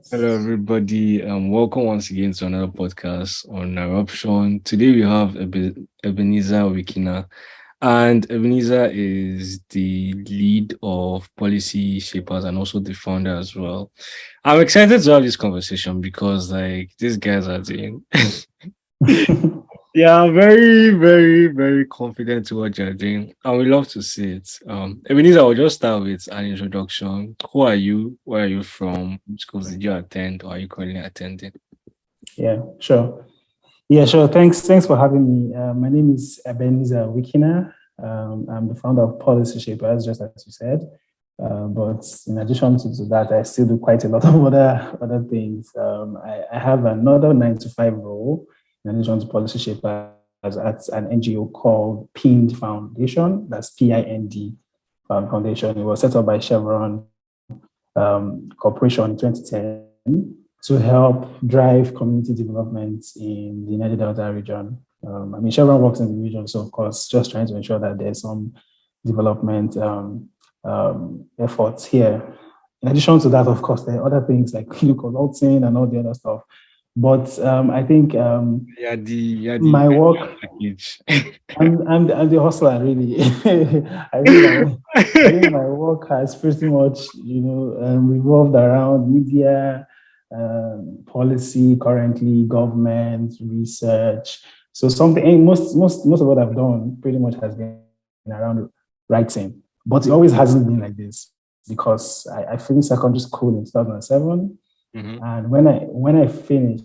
Hello, everybody. Welcome once again to another podcast on Eruption. Today we have Ebenezar Wikina, and Ebenezer is the lead of Policy Shapers and also the founder as well. I'm excited to have this conversation because, like, these guys are doing. Yeah, very, very, very confident to what you're doing, and we love to see it. Ebenezer, I'll just start with an introduction. Who are you? Where are you from? Which schools did you attend, or are you currently attending? Yeah, sure. Yeah, sure. Thanks for having me. My name is Ebenezar Wikina. I'm the founder of Policy Shapers, just as you said. But in addition to that, I still do quite a lot of other things. I have another 9 to 5 role in addition to Policy Shapers at an NGO called PIND Foundation. That's PIND Foundation. It was set up by Chevron Corporation in 2010 to help drive community development in the Niger Delta region. Chevron works in the region, so of course, just trying to ensure that there's some development efforts here. In addition to that, of course, there are other things like consulting and all the other stuff. But I think my work, I'm the hustler, really. I think my work has pretty much, revolved around media, policy, currently government, research. So something, most of what I've done pretty much has been around writing, but it always hasn't been like this because I finished secondary school in 2007. Mm-hmm. And when I finished,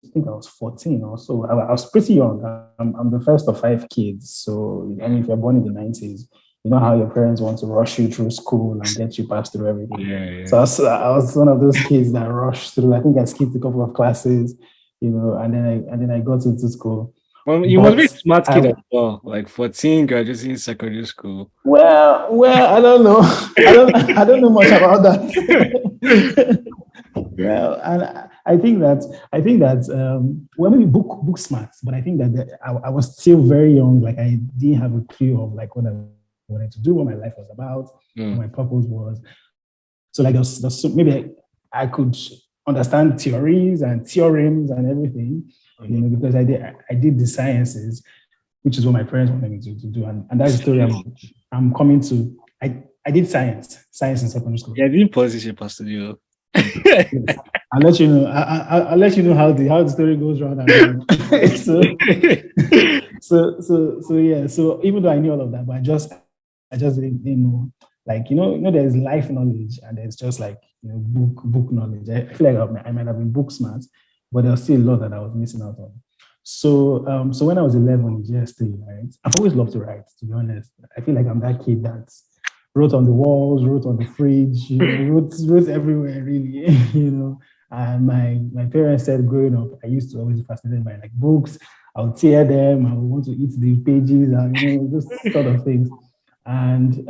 I think I was 14 or so. I was pretty young. I'm the first of 5 kids. So, if you're born in the 90s, you know how your parents want to rush you through school and get you passed through everything. Yeah. So I was one of those kids that rushed through. I think I skipped a couple of classes, and then I got into school. Well, you must be a smart kid as well. Like 14, graduating secondary school. Well, I don't know. I don't know much about that. Well, and I think that maybe book smart, but I think that I was still very young. Like I didn't have a clue of like what I wanted to do, what my life was about, what my purpose was. So like maybe I could understand theories and theorems and everything, because I did the sciences, which is what my parents wanted me to do, and that's the story I'm coming to. I did science in secondary school. Yeah, I didn't policy shapers to do. Yes. I'll let you know. I'll let you know how the story goes round and round. so yeah. So even though I knew all of that, but I just didn't know. Like there's life knowledge and there's just like book knowledge. I feel like I might have been book smart, but there's still a lot that I was missing out on. So when I was 11 in GS3, right, I've always loved to write. To be honest, I feel like I'm that kid that wrote on the walls, wrote on the fridge, wrote everywhere, really, And my parents said growing up, I used to always be fascinated by like books. I would tear them. I would want to eat the pages and those sort of things. And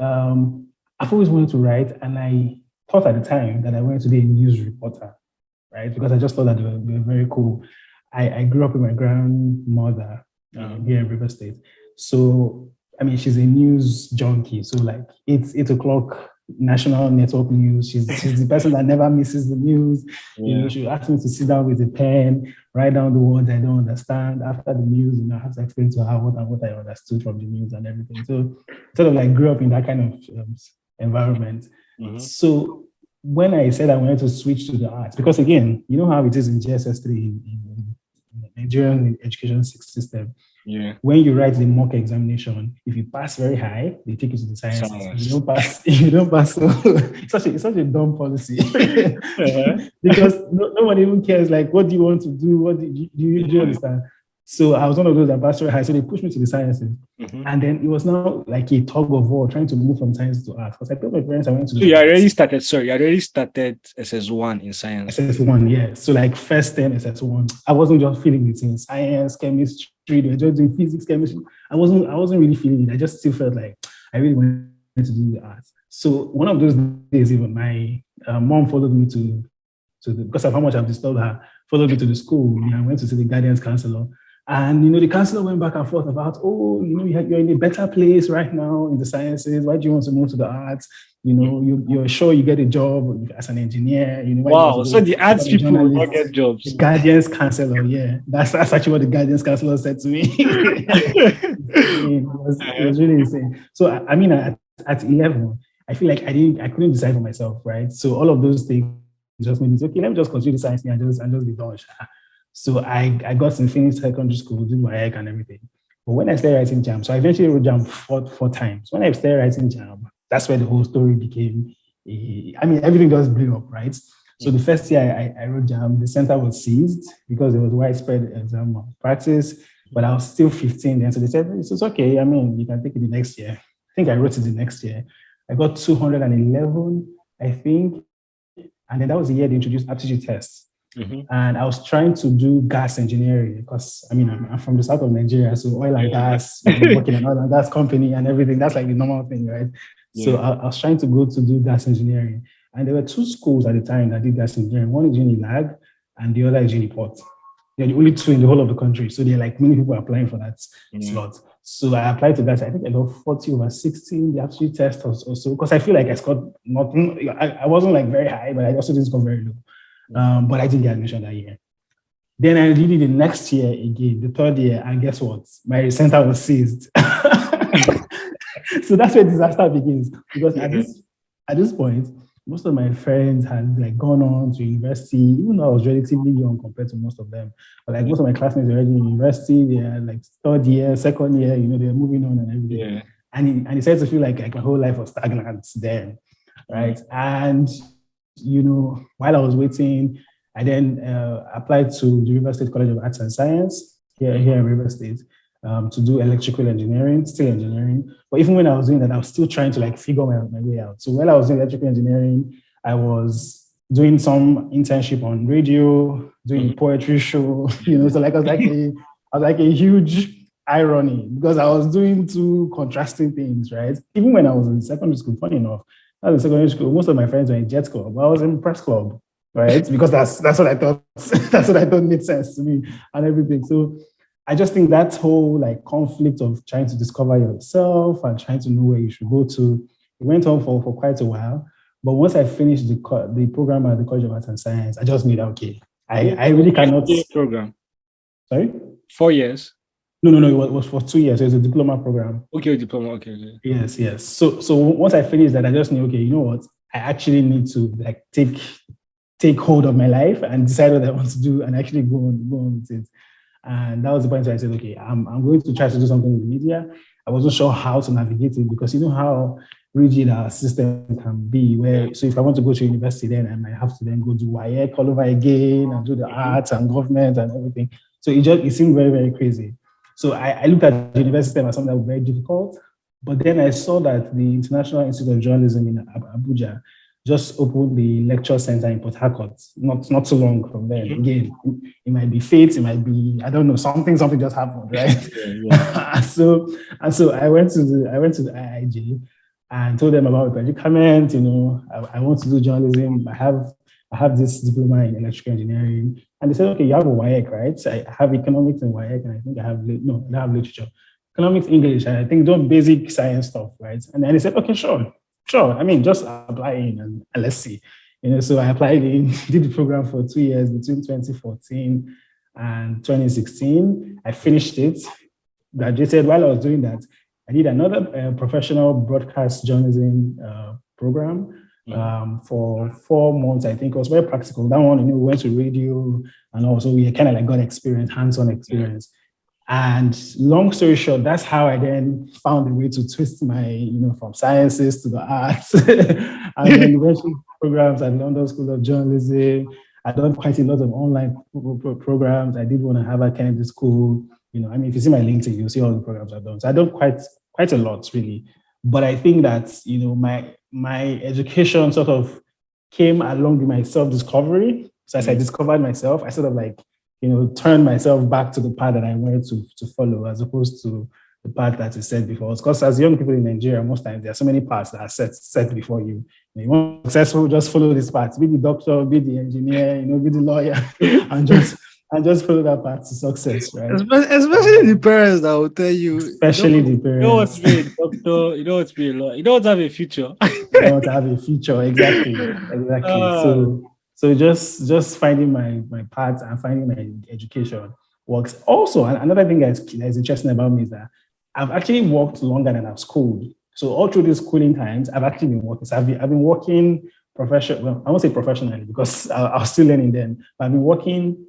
I've always wanted to write, and I thought at the time that I wanted to be a news reporter, right? Because I just thought that they were very cool. I grew up with my grandmother here in River State, so. She's a news junkie. So like 8 o'clock national network news. She's the person that never misses the news. Yeah. She asked me to sit down with a pen, write down the words I don't understand. After the news, I have to explain to her what I understood from the news and everything. So sort of like grew up in that kind of environment. Mm-hmm. So when I said I wanted to switch to the arts, because again, you know how it is in GSS3 in the Nigerian education system. Yeah. When you write the mock examination, if you pass very high, they take you to the sciences. If you don't pass, so it's such a dumb policy. Because no one even cares. Like, what do you want to do? What do you understand? So I was one of those that passed very high. So they pushed me to the sciences, and then it was now like a tug of war trying to move from science to art. Because I told my parents I went to. So you already started SS1 in science. SS1, yeah. So like first term SS1, I wasn't just feeling it in science, chemistry. They were just doing physics, chemistry. I wasn't really feeling it. I just still felt like I really wanted to do the arts. So one of those days, even my mom followed me to because of how much I've disturbed her, followed me to the school. I went to see the guidance counselor. And, the counselor went back and forth about, oh, you're in a better place right now in the sciences. Why do you want to move to the arts? You're sure you get a job as an engineer. Why do you want Wow. to So go the arts become a people will not journalist? get jobs. The guidance counselor, yeah. That's actually what the guidance counselor said to me. It was really insane. So, I mean, at 11, I feel like I couldn't decide for myself, right? So all of those things just made me say, okay, let me just continue the science thing and just be done. So I got to finish secondary school, did my egg and everything. But when I started writing jam, so I eventually wrote jam four times. When I started writing jam, that's where the whole story became. I mean, everything just blew up, right? So the first year I wrote jam, the center was seized because there was widespread exam practice, but I was still 15 then. So they said, it's okay. I mean, you can take it the next year. I think I wrote it the next year. I got 211, I think. And then that was the year they introduced aptitude tests. Mm-hmm. And I was trying to do gas engineering because, I mean, I'm from the south of Nigeria, so oil and gas, working in an oil and gas company and everything. That's like the normal thing, right? Yeah. So I was trying to go to do gas engineering. And there were two schools at the time that did gas engineering. One is Unilag and the other is Uniport. They're the only two in the whole of the country. So there are like many people applying for that slot. So I applied to that. I think I got 40 over 60 in the aptitude test or so, because I feel like I scored nothing. I wasn't like very high, but I also didn't score very low. But I didn't get admission that year. Then I did it the next year again, the third year, and guess what? My center was seized. So that's where disaster begins. Because at this point, most of my friends had like gone on to university, even though I was relatively young compared to most of them. But like most of my classmates were already in university, they are like third year, second year, they're moving on and everything. Yeah. And it started to feel like my whole life was stagnant then, right? And while I was waiting, I then applied to the River State College of Arts and Science here in River State to do electrical engineering, still engineering. But even when I was doing that, I was still trying to like figure my way out. So while I was doing electrical engineering, I was doing some internship on radio, doing a poetry show. So like I was like a huge irony because I was doing two contrasting things, right? Even when I was in secondary school, funny enough. I was in secondary school. Most of my friends were in Jet Club. I was in Press Club, right? Because that's what I thought. That's what I thought made sense to me and everything. So I just think that whole like conflict of trying to discover yourself and trying to know where you should go to, it went on for quite a while. But once I finished the program at the College of Arts and Science, I just knew that okay, I really cannot. Program. Sorry. 4 years. No, it was for 2 years. It was a diploma program. Okay, diploma. Okay. Yes. So once I finished that, I just knew, okay, you know what? I actually need to like take hold of my life and decide what I want to do and actually go on with it. And that was the point where I said, okay, I'm going to try to do something in the media. I wasn't sure how to navigate it because you know how rigid our system can be. So if I want to go to university, then I might have to then go do WIEC all over again and do the arts and government and everything. So it seemed very, very crazy. So I looked at the university system as something that was very difficult. But then I saw that the International Institute of Journalism in Abuja just opened the lecture center in Port Harcourt, not so long from there. Again, it might be fate, it might be, I don't know, something just happened, right? Yeah. So I went to the IIJ and told them about my predicament. I want to do journalism. I have this diploma in electrical engineering. And they said, okay, you have a WIEC, right? So I have economics and WIEC, and I think I have literature. Economics, English, and I think don't basic science stuff, right? And then they said, okay, sure. I mean, just apply in and let's see. So I applied in, did the program for 2 years between 2014 and 2016. I finished it, graduated. While I was doing that, I did another professional broadcast journalism program for 4 months. I think it was very practical. That one, we went to radio and also we kind of like got experience, hands-on experience. And long story short, that's how I then found a way to twist my, from sciences to the arts. And then eventually programs at London School of Journalism. I've done quite a lot of online programs. I did one at Harvard Kennedy School. If you see my LinkedIn, you'll see all the programs I've done. So I've done quite a lot, really. But I think that, my education sort of came along with my self-discovery. So as I discovered myself, I sort of like, turn myself back to the path that I wanted to follow, as opposed to the path that is set before us. Because as young people in Nigeria, most times there are so many paths that are set before you. You want to be successful, just follow this path. Be the doctor, be the engineer, be the lawyer, and just and just follow that path to success, right? Especially the parents that will tell you, Especially the you don't want parents. to be a doctor, you don't want to be a lawyer, you don't want to have a future. You don't want to have a future. Exactly. Exactly. uh, So just finding my path and finding my education works. Also, another thing that's interesting about me is that I've actually worked longer than I've schooled. So all through these schooling times, I've actually been working. So I've been working professional. Well, I won't say professionally because I was still learning then. But I've been working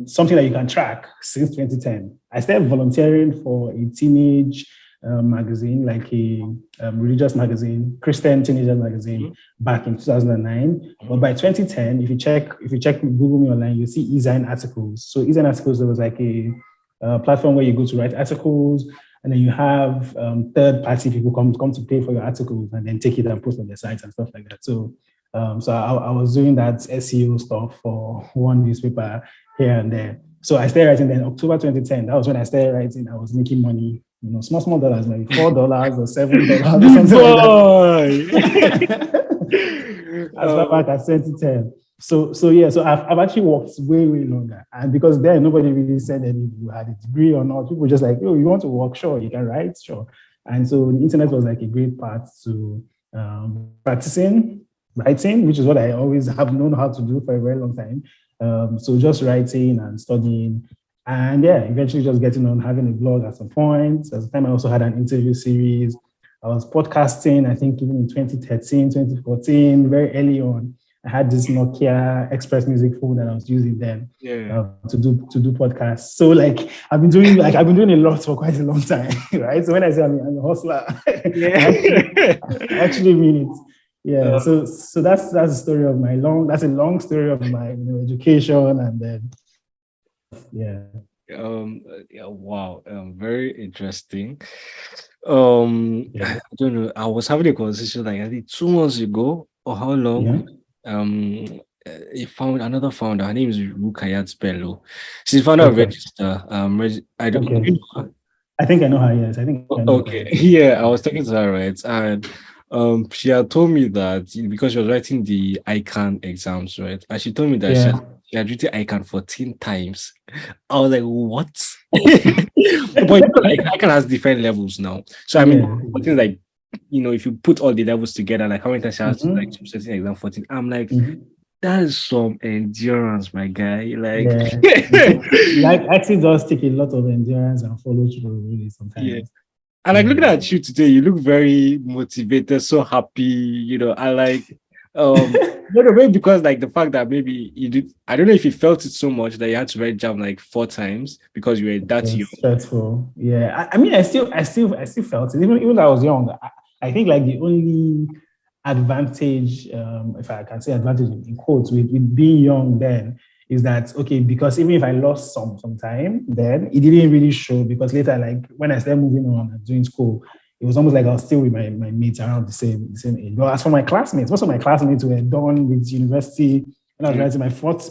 something that you can track since 2010. I started volunteering for a teenage magazine, like a religious magazine, Christian teenager magazine, back in 2009. But by 2010, if you check Google Me online, you see Ezine articles. So Ezine articles, there was like a platform where you go to write articles, and then you have third-party people come to pay for your articles and then take it and post on their sites and stuff like that. So I was doing that SEO stuff for one newspaper here and there. So I started writing then October 2010. That was when I started writing. I was making money, small dollars, maybe $4 or $7 or something boy. like that. As far back as 2010. So I've actually worked way longer, and because then nobody really said that if you had a degree or not. People were just like, oh, you want to work, sure, you can write, sure. And so the internet was like a great part to practicing writing, which is what I always have known how to do for a very long time. So just writing and studying, and yeah, eventually just getting on having a blog at some point. At the time, I also had an interview series. I was podcasting, I think even in 2013, 2014, very early on. I had this Nokia Express Music phone that I was using then to do podcasts. So I've been doing a lot for quite a long time, right? So when I say I'm a hustler, I actually mean it. Yeah. So that's the story of that's a long story of my education, and then yeah. Wow. Very interesting. Yeah. I don't know. I was having a conversation like I think 2 months ago, or how long? Yeah. He found another founder. Her name is Rukayat Bello. She's founder of Okay. Register. I don't. Okay. I think I know her. Yes, I think I know Okay, Rukayat. yeah, I was talking to her, right? And she had told me that because she was writing the ICANN exams, right? And she told me that Yeah. she had written ICANN 14 times. I was like, what? But like ICANN has different levels now. So I mean, Yeah. 14 like if you put all the levels together, like how many times she has to like Mm-hmm. certain exam 14. I'm like, Mm-hmm. that is some endurance, my guy. Like Yeah. Like actually does take a lot of endurance and follow through really yeah. sometimes. And like looking Yeah. at you today, you look very motivated, so happy. I like maybe because like the fact that maybe you did, I don't know if you felt it so much that you had to write jam like 4 times because you were It that young. was stressful. Yeah. I mean, I still felt it. Even though I was young, I think like the only advantage, if I can say advantage in quotes, with being young then is that okay, because even if I lost some time then, it didn't really show because later, like when I started moving on and doing school, it was almost like I was still with my mates around the same age. But as for my classmates, most of my classmates were done with university when I was writing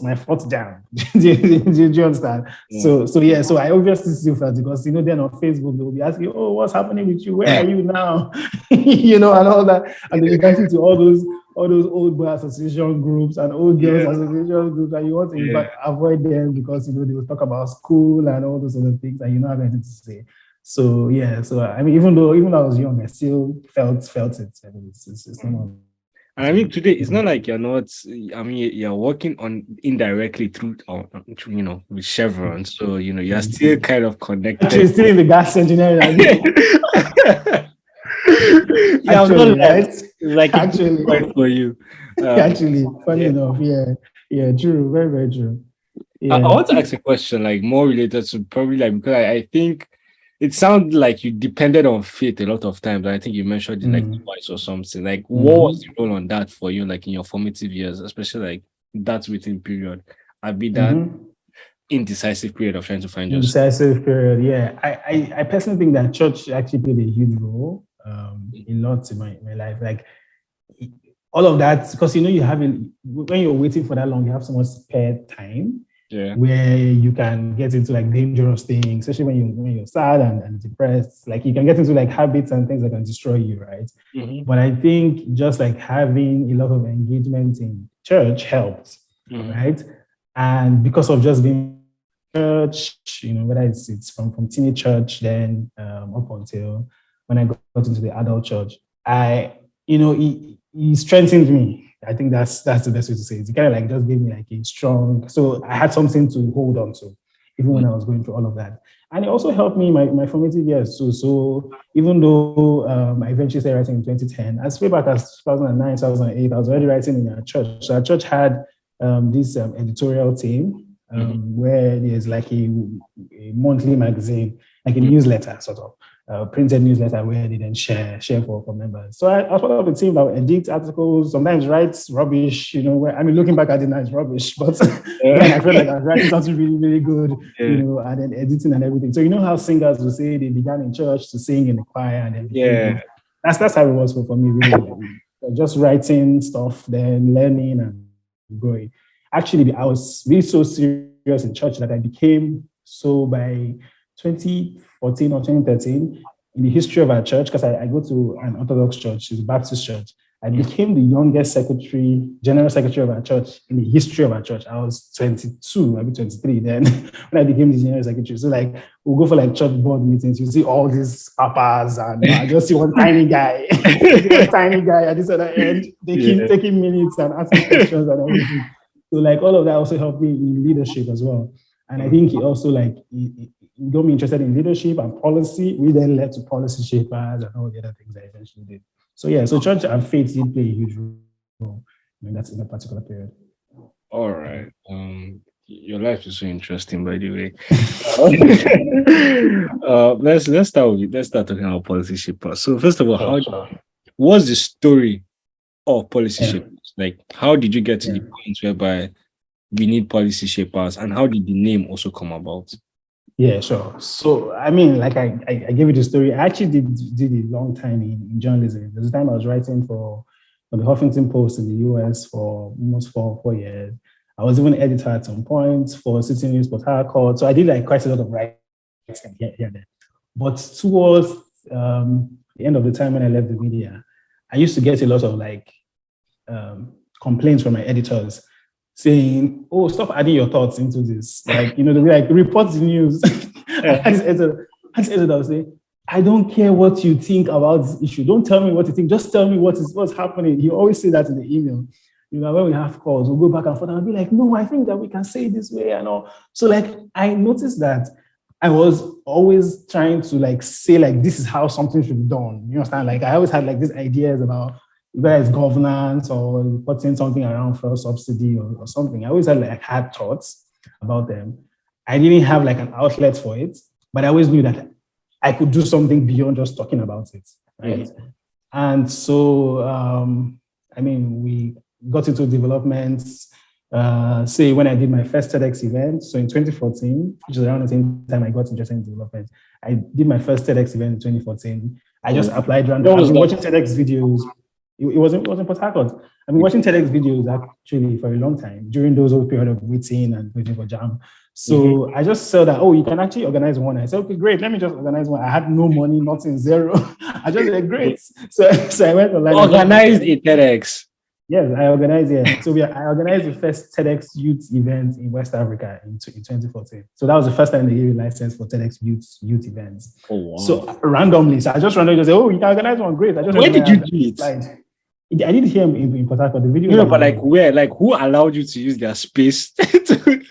my fourth jam. Do you understand? Yeah. So I obviously still felt it because then on Facebook they will be asking, oh, what's happening with you? Where are you now? And all that. And they invite you to all those old boy association groups and old girls Yeah. association groups, and you want to Yeah. avoid them because they will talk about school and all those other things, and you don't have anything to say. So yeah, so I mean, even though I was young, I still felt it. I mean, it's normal. And I mean, today it's not like you're not. I mean, you're working on indirectly through, with Chevron. So you're still kind of Actually, connected. still in the gas engineering. Yeah, I'm not Actually, like right? it's like a good Actually, point for you. actually, funny Yeah. enough, yeah, true, very, very true. I Yeah. want to ask a question, like more related to probably like because I think it sounds like you depended on faith a lot of times. I think you mentioned it like Mm. twice or something. Like, what was Mm-hmm. the role on that for you, like in your formative years, especially like that waiting period? I'd be that Mm-hmm. indecisive period of trying to find yourself. Decisive period. Yeah, I personally think that church actually played a huge role, a lot in my life. Like all of that, because you have when you're waiting for that long, you have so much spare time Yeah. where you can get into like dangerous things, especially when you're sad and depressed. Like you can get into like habits and things that can destroy you, right? Mm-hmm. But I think just like having a lot of engagement in church helped, Mm-hmm. right? And because of just being church, whether it's from teenage church, then up until when I got into the adult church, he strengthened me. I think that's the best way to say it. He kind of like just gave me like a strong, so I had something to hold on to, even when I was going through all of that. And it also helped me in my formative years. So even though I eventually started writing in 2010, as way back as 2009, 2008, I was already writing in our church. So our church had this editorial team where there's like a monthly magazine, like a newsletter, sort of printed newsletter where they then share for members. So I was part of the team that would edit articles, sometimes write rubbish, looking back at it now, it's rubbish, but then I felt like I was writing something really, really good, and then editing and everything. So you know how singers will say they began in church to sing in the choir and then that's how it was for me, really. Just writing stuff, then learning and growing. Actually, I was really so serious in church that I became so by 2014 or 2013 in the history of our church, because I go to an Orthodox church, it's a Baptist church. I became the youngest general secretary of our church in the history of our church. I was 22, maybe 23 then when I became the general secretary. So like we'll go for like church board meetings. You see all these papas and I just see one tiny guy, at this other end, taking minutes and asking questions and everything. So like all of that also helped me in leadership as well. And I think it also like it got me interested in leadership and policy. We then led to policy shapers and all the other things I eventually did. So yeah, so church and faith did play a huge role in that particular period. All right. Your life is so interesting, by the way. Let's start talking about policy shapers. So first of all, what's the story of policy shapers? Like, how did you get to the point whereby we need policy shapers, and how did the name also come about? Yeah, sure. So, I mean, like I gave you the story. I actually did a long time in journalism. There's a time I was writing for the Huffington Post in the US for almost four years. I was even editor at some point for City News Port Harcourt. So I did like quite a lot of writing here and there. But towards the end of the time when I left the media, I used to get a lot of like complaints from my editors saying, "Oh, stop adding your thoughts into this." Like, they'll be like, "Report the news." I was saying, "I don't care what you think about this issue. Don't tell me what you think. Just tell me what's happening." You always say that in the email. When we have calls, we'll go back and forth and I'll be like, "No, I think that we can say it this way and all." So like, I noticed that I was always trying to like say like, this is how something should be done. You understand? Like I always had like these ideas about whether it's governance or putting something around fuel subsidy or something. I always had thoughts about them. I didn't have like an outlet for it, but I always knew that I could do something beyond just talking about it, right? And so, we got into developments, say when I did my first TEDx event. So in 2014, which is around the same time I got interested in development, I did my first TEDx event in 2014. I just applied randomly. I've been watching TEDx videos. It wasn't Port Harcourt. I've been watching TEDx videos actually for a long time during those whole period of waiting and waiting for jam. So I just saw that, you can actually organize one. I said, okay, great. Let me just organize one. I had no money, nothing, zero. I just said, great. So I went online. Organized a TEDx. Yes, I organized it. So I organized the first TEDx youth event in West Africa in 2014. So that was the first time they gave a license for TEDx youth events. Oh, wow. So randomly, I just randomly said, you can organize one. Great. Where did you do it? I did hear in Port Harcourt. The video. No, but like where? Like who allowed you to use their space to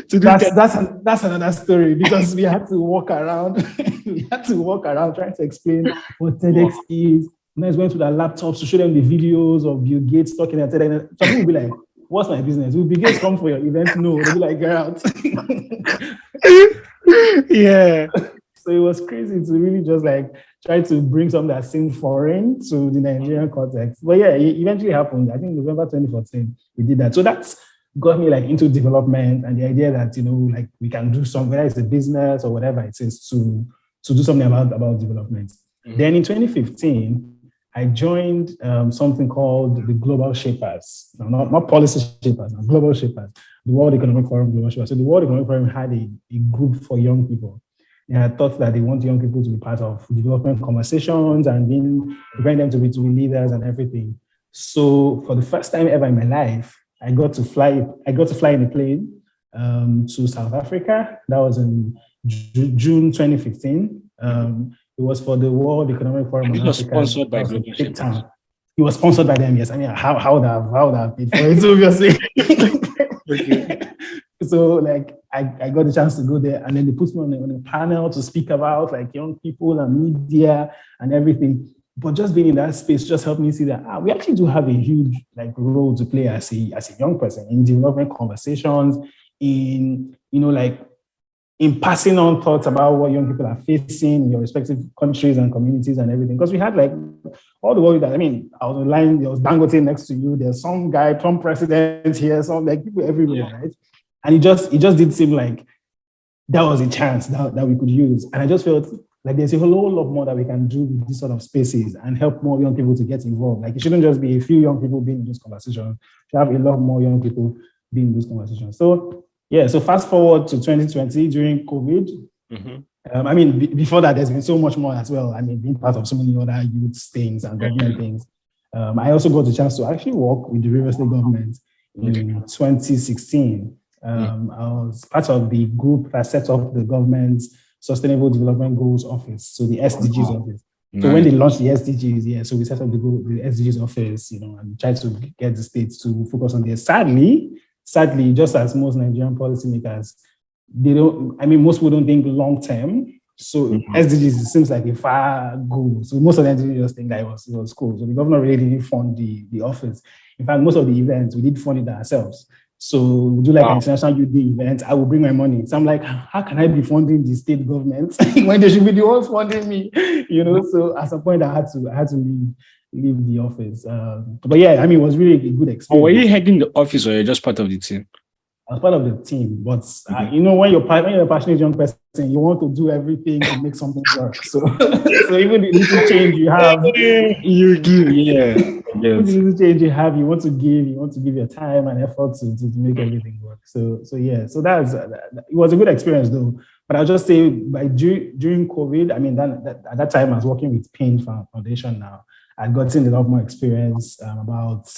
do that? That's another story because we had to walk around. Trying to explain what TEDx is. And I went to their laptops to show them the videos of Bill Gates talking at TEDx. Some people will be like, "What's my business? Will Bill Gates come for your event?" No, they'll be like, "Get out." Yeah. So it was crazy to really just like try to bring something that seemed foreign to the Nigerian context. But yeah, it eventually happened. I think November 2014, we did that. So that's got me like into development and the idea that, like we can do something, whether it's a business or whatever it is, to do something about development. Mm-hmm. Then in 2015, I joined something called the Global Shapers. No, not policy shapers, no, Global Shapers. The World Economic Forum Global Shapers. So the World Economic Forum had a group for young people. And I thought that they want young people to be part of development conversations and preparing them to be leaders and everything. So for the first time ever in my life, I got to fly in a plane to South Africa. That was in June 2015. It was for the World Economic Forum And on this was Africa. sponsored by That was in Global Cape Shepherds. Town. It was sponsored by them, yes. I mean, how would I have paid for it, obviously? Okay. So like I got the chance to go there, and then they put me on a panel to speak about like young people and media and everything. But just being in that space just helped me see that we actually do have a huge like role to play as a young person in developing conversations, in like in passing on thoughts about what young people are facing in your respective countries and communities and everything. Because we had like all the world that, I mean, I was online, there was Dangote next to you, there's some guy, Trump president here, some like people everywhere, right? And it just did seem like that was a chance that we could use. And I just felt like there's a whole lot more that we can do with these sort of spaces and help more young people to get involved. Like it shouldn't just be a few young people being in this conversation. We should have a lot more young people being in this conversation. So yeah, so fast forward to 2020 during COVID. I mean, before that, there's been so much more as well. I mean, being part of so many other youth things and government things. I also got the chance to actually work with the River State government in 2016. I was part of the group that set up the government's Sustainable Development Goals Office, so the SDGs office. So when they launched the SDGs, yeah, so we set up the SDGs office, and tried to get the states to focus on this. Sadly, just as most Nigerian policymakers, most people don't think long term. So SDGs seems like a far goal. So most of them just think that it was cool. So the governor really didn't fund the office. In fact, most of the events, we did fund it ourselves. So we do like an international youth day event. I will bring my money. So I'm like, how can I be funding the state government when they should be the ones funding me? So at some point I had to leave the office. But yeah, I mean, it was really a good experience. Were you heading the office or you're just part of the team? I was part of the team, but when you're a passionate young person, you want to do everything to make something work. So even the little change you have, you give, yeah. With the little change you have, you want to give your time and effort to make everything work. So it was a good experience though. But I'll just say, during COVID, I mean, at that time I was working with Pain Foundation. Now I'd gotten a lot more experience about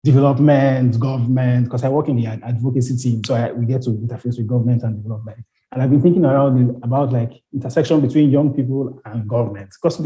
development, government, because I work in the advocacy team, so we get to interface with government and development. And I've been thinking about like intersection between young people and government, because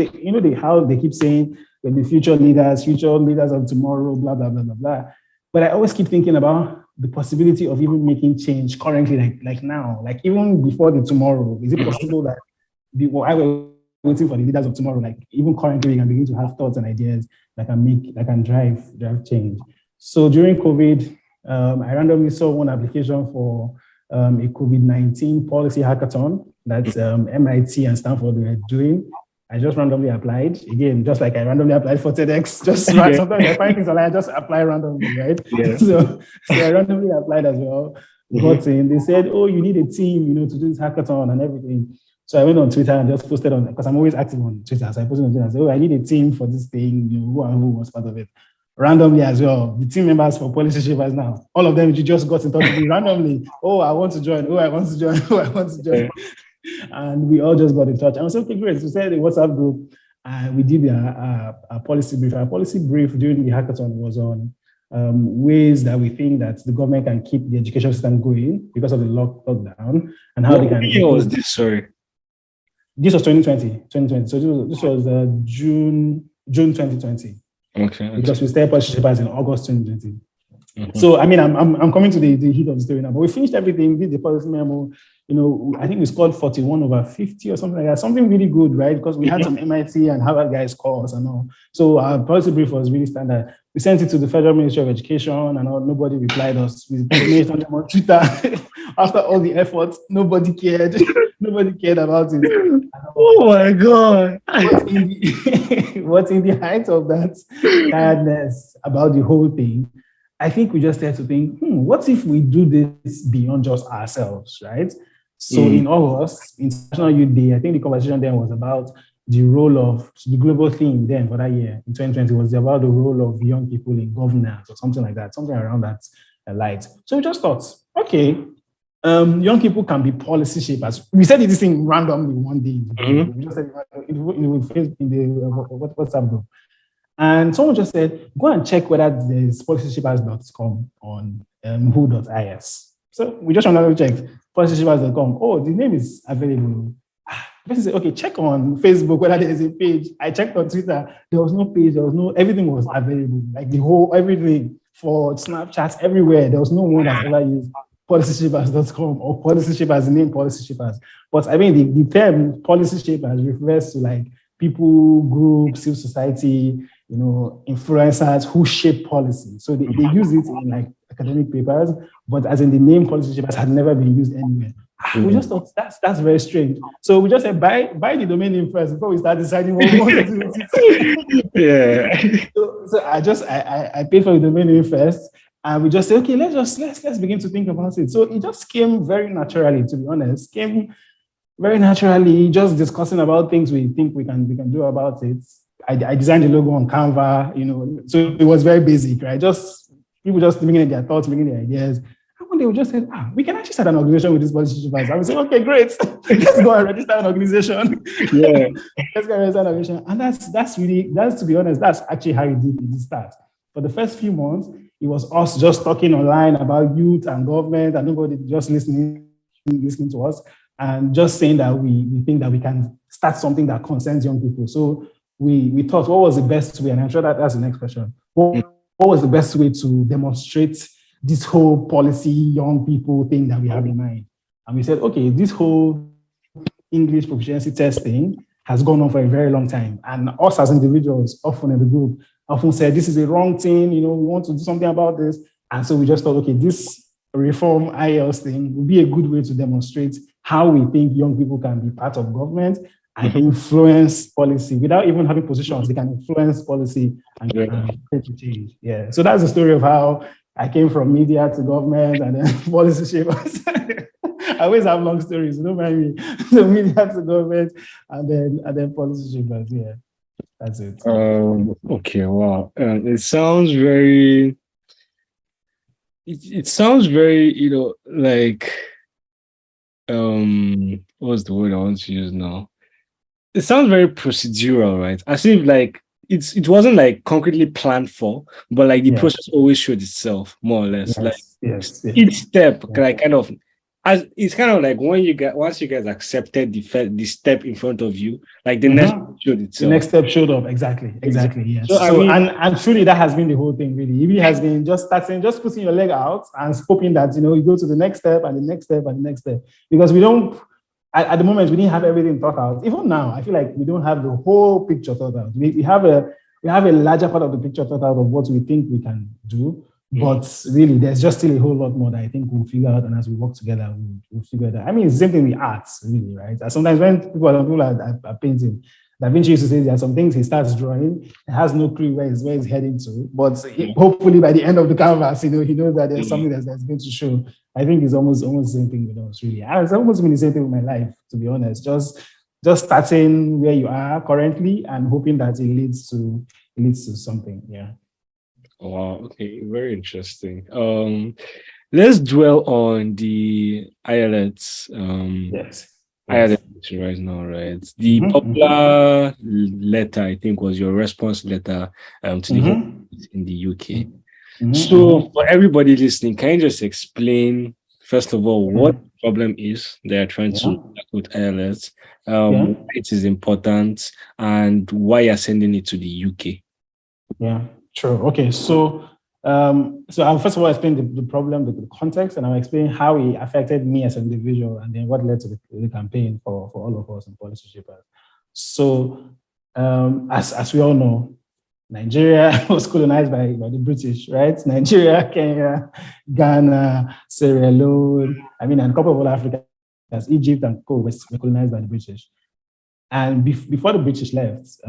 how they keep saying they're the future leaders of tomorrow, blah blah blah blah blah. But I always keep thinking about the possibility of even making change currently, like now, like even before the tomorrow. Is it possible that I was waiting for the leaders of tomorrow, like even currently we can begin to have thoughts and ideas that can drive change. So during COVID, I randomly saw one application for a COVID-19 policy hackathon that MIT and Stanford were doing. I just randomly applied. Again, just like I randomly applied for TEDx. Sometimes I find things online, I just apply randomly, right? Yeah. So I randomly applied as well. Got in. They said, "Oh, you need a team, to do this hackathon and everything." So I went on Twitter and just posted on, because I'm always active on Twitter. So I posted on Twitter and said, "Oh, I need a team for this thing. Who was part of it?" Randomly as well, the team members for Policy Shapers now, all of them just got in touch with me randomly. "Oh, I want to join. Oh, I want to join. Oh, I want to join." And we all just got in touch. I was okay, great. So we said the WhatsApp group, we did a policy brief. Our policy brief during the hackathon was on ways that we think that the government can keep the education system going because of the lockdown, and how they can. What year was this? Sorry. This was 2020. So this was June 2020. Okay. Because we started Policy Shapers in August 2020. So I mean, I'm coming to the heat of the story now. But we finished everything, did the policy memo. I think we scored 41/50 or something like that. Something really good, right? Because we had some MIT and Harvard guys calls and all. So our policy brief was really standard. We sent it to the Federal Ministry of Education and all. Nobody replied us. We made something on Twitter. After all the efforts, nobody cared. Nobody cared about it. Oh my God. What's in the height of that tiredness about the whole thing? I think we just had to think, what if we do this beyond just ourselves, right? So in August, International Youth Day, I think the conversation then was about the role of the global theme then for that year in 2020 was about the role of young people in governance or something like that, something around that light. So we just thought, okay, young people can be policy shapers. We said this thing randomly one day. We just said in the WhatsApp group. And someone just said, go and check whether there's policyshapers.com on who.is. So we just randomly checked policyshapers.com. Oh, the name is available. The person said, okay, check on Facebook whether there is a page. I checked on Twitter. There was no page. There was no, everything was available. Like the whole, everything for Snapchat, everywhere. There was no one that's ever used policyshapers.com or policy shapers, the name policy shapers. But I mean, the term policy shapers refers to like people, groups, civil society, influencers who shape policy. So they use it in like academic papers, but as in the name policy shapers had never been used anywhere. We just thought that's very strange. So we just said buy the domain name first before we start deciding what we want to do with it. Yeah. So I paid for the domain name first, and we just said, okay, let's begin to think about it. So it just came very naturally, to be honest. Came very naturally, just discussing about things we think we can do about it. I designed the logo on Canva, so it was very basic, right? Just people just bringing their thoughts, bringing their ideas. And one day we just said, we can actually start an organization with this policy shapers. I would say, okay, great. Let's go and register an organization. Yeah. Let's go and register an organization. And that's to be honest, that's actually how it did start. For the first few months, it was us just talking online about youth and government and nobody just listening to us and just saying that we think that we can start something that concerns young people. So we thought, what was the best way? And I'm sure that's the next question. What was the best way to demonstrate this whole policy young people thing that we have in mind? And we said, okay, this whole English proficiency testing has gone on for a very long time. And us as individuals, often in the group, often said, this is a wrong thing, we want to do something about this. And so we just thought, okay, this reform IELTS thing would be a good way to demonstrate how we think young people can be part of government and influence policy without even having positions. They can influence policy and create change. Yeah. So that's the story of how I came from media to government and then policy shapers. I always have long stories, don't mind me. So media to government and then policy shapers. Yeah. That's it. Okay, wow. It sounds very it sounds very, like what's the word I want to use now? It sounds very procedural, right? As if like it wasn't like concretely planned for, but like the process always showed itself, more or less. Yes. Each step, like kind of as it's kind of like once you guys accepted the step in front of you, like the next showed itself. The next step showed up. Exactly. Yes. So and truly that has been the whole thing, really. It really has been just putting your leg out and hoping that you go to the next step and the next step and the next step. Because we don't at the moment we didn't have everything thought out. Even now, I feel like we don't have the whole picture thought out. We have a larger part of the picture thought out of what we think we can do. But really, there's just still a whole lot more that I think we'll figure out. And as we work together, we'll figure it out. I mean, it's the same thing with arts, really, right? And sometimes when people are painting, Da Vinci used to say there are some things he starts drawing, he has no clue where he's heading to. But hopefully by the end of the canvas, he knows that there's something that's going to show. I think it's almost the same thing with us, really. And it's almost been the same thing with my life, to be honest. Just starting where you are currently and hoping that it leads to something. Yeah. Wow. Okay. Very interesting. Let's dwell on the IELTS. Yes. IELTS right now, right? The popular letter, I think, was your response letter to the Home Office in the UK. So, for everybody listening, can you just explain, first of all, what the problem is they are trying to tackle with IELTS, why it is important, and why you're sending it to the UK? Yeah. Sure. Okay. So I'll first of all explain the problem, the context, and I'll explain how it affected me as an individual, and then what led to the campaign for all of us and policy shapers. So, as we all know, Nigeria was colonized by the British, right? Nigeria, Kenya, Ghana, Sierra Leone, and a couple of other Africans, Egypt and Co. were colonized by the British. And before the British left,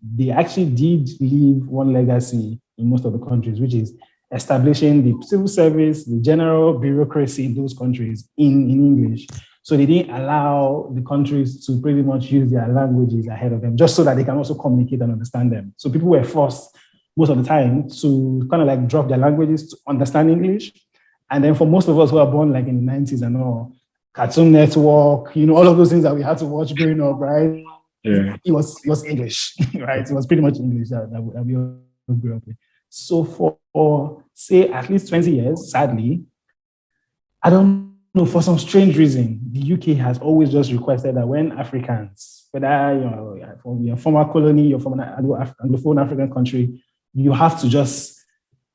they actually did leave one legacy in most of the countries, which is establishing the civil service, the general bureaucracy in those countries in English. So they didn't allow the countries to pretty much use their languages ahead of them, just so that they can also communicate and understand them. So people were forced most of the time to kind of like drop their languages to understand English. And then for most of us who are born like in the 90s and all, Cartoon Network, all of those things that we had to watch growing up, right? Yeah. It was English, right? It was pretty much English that we all grew up with. So for say at least 20 years, sadly, I don't know, for some strange reason, the UK has always just requested that when Africans, whether you're from your former colony, you're from an Anglophone African country, you have to just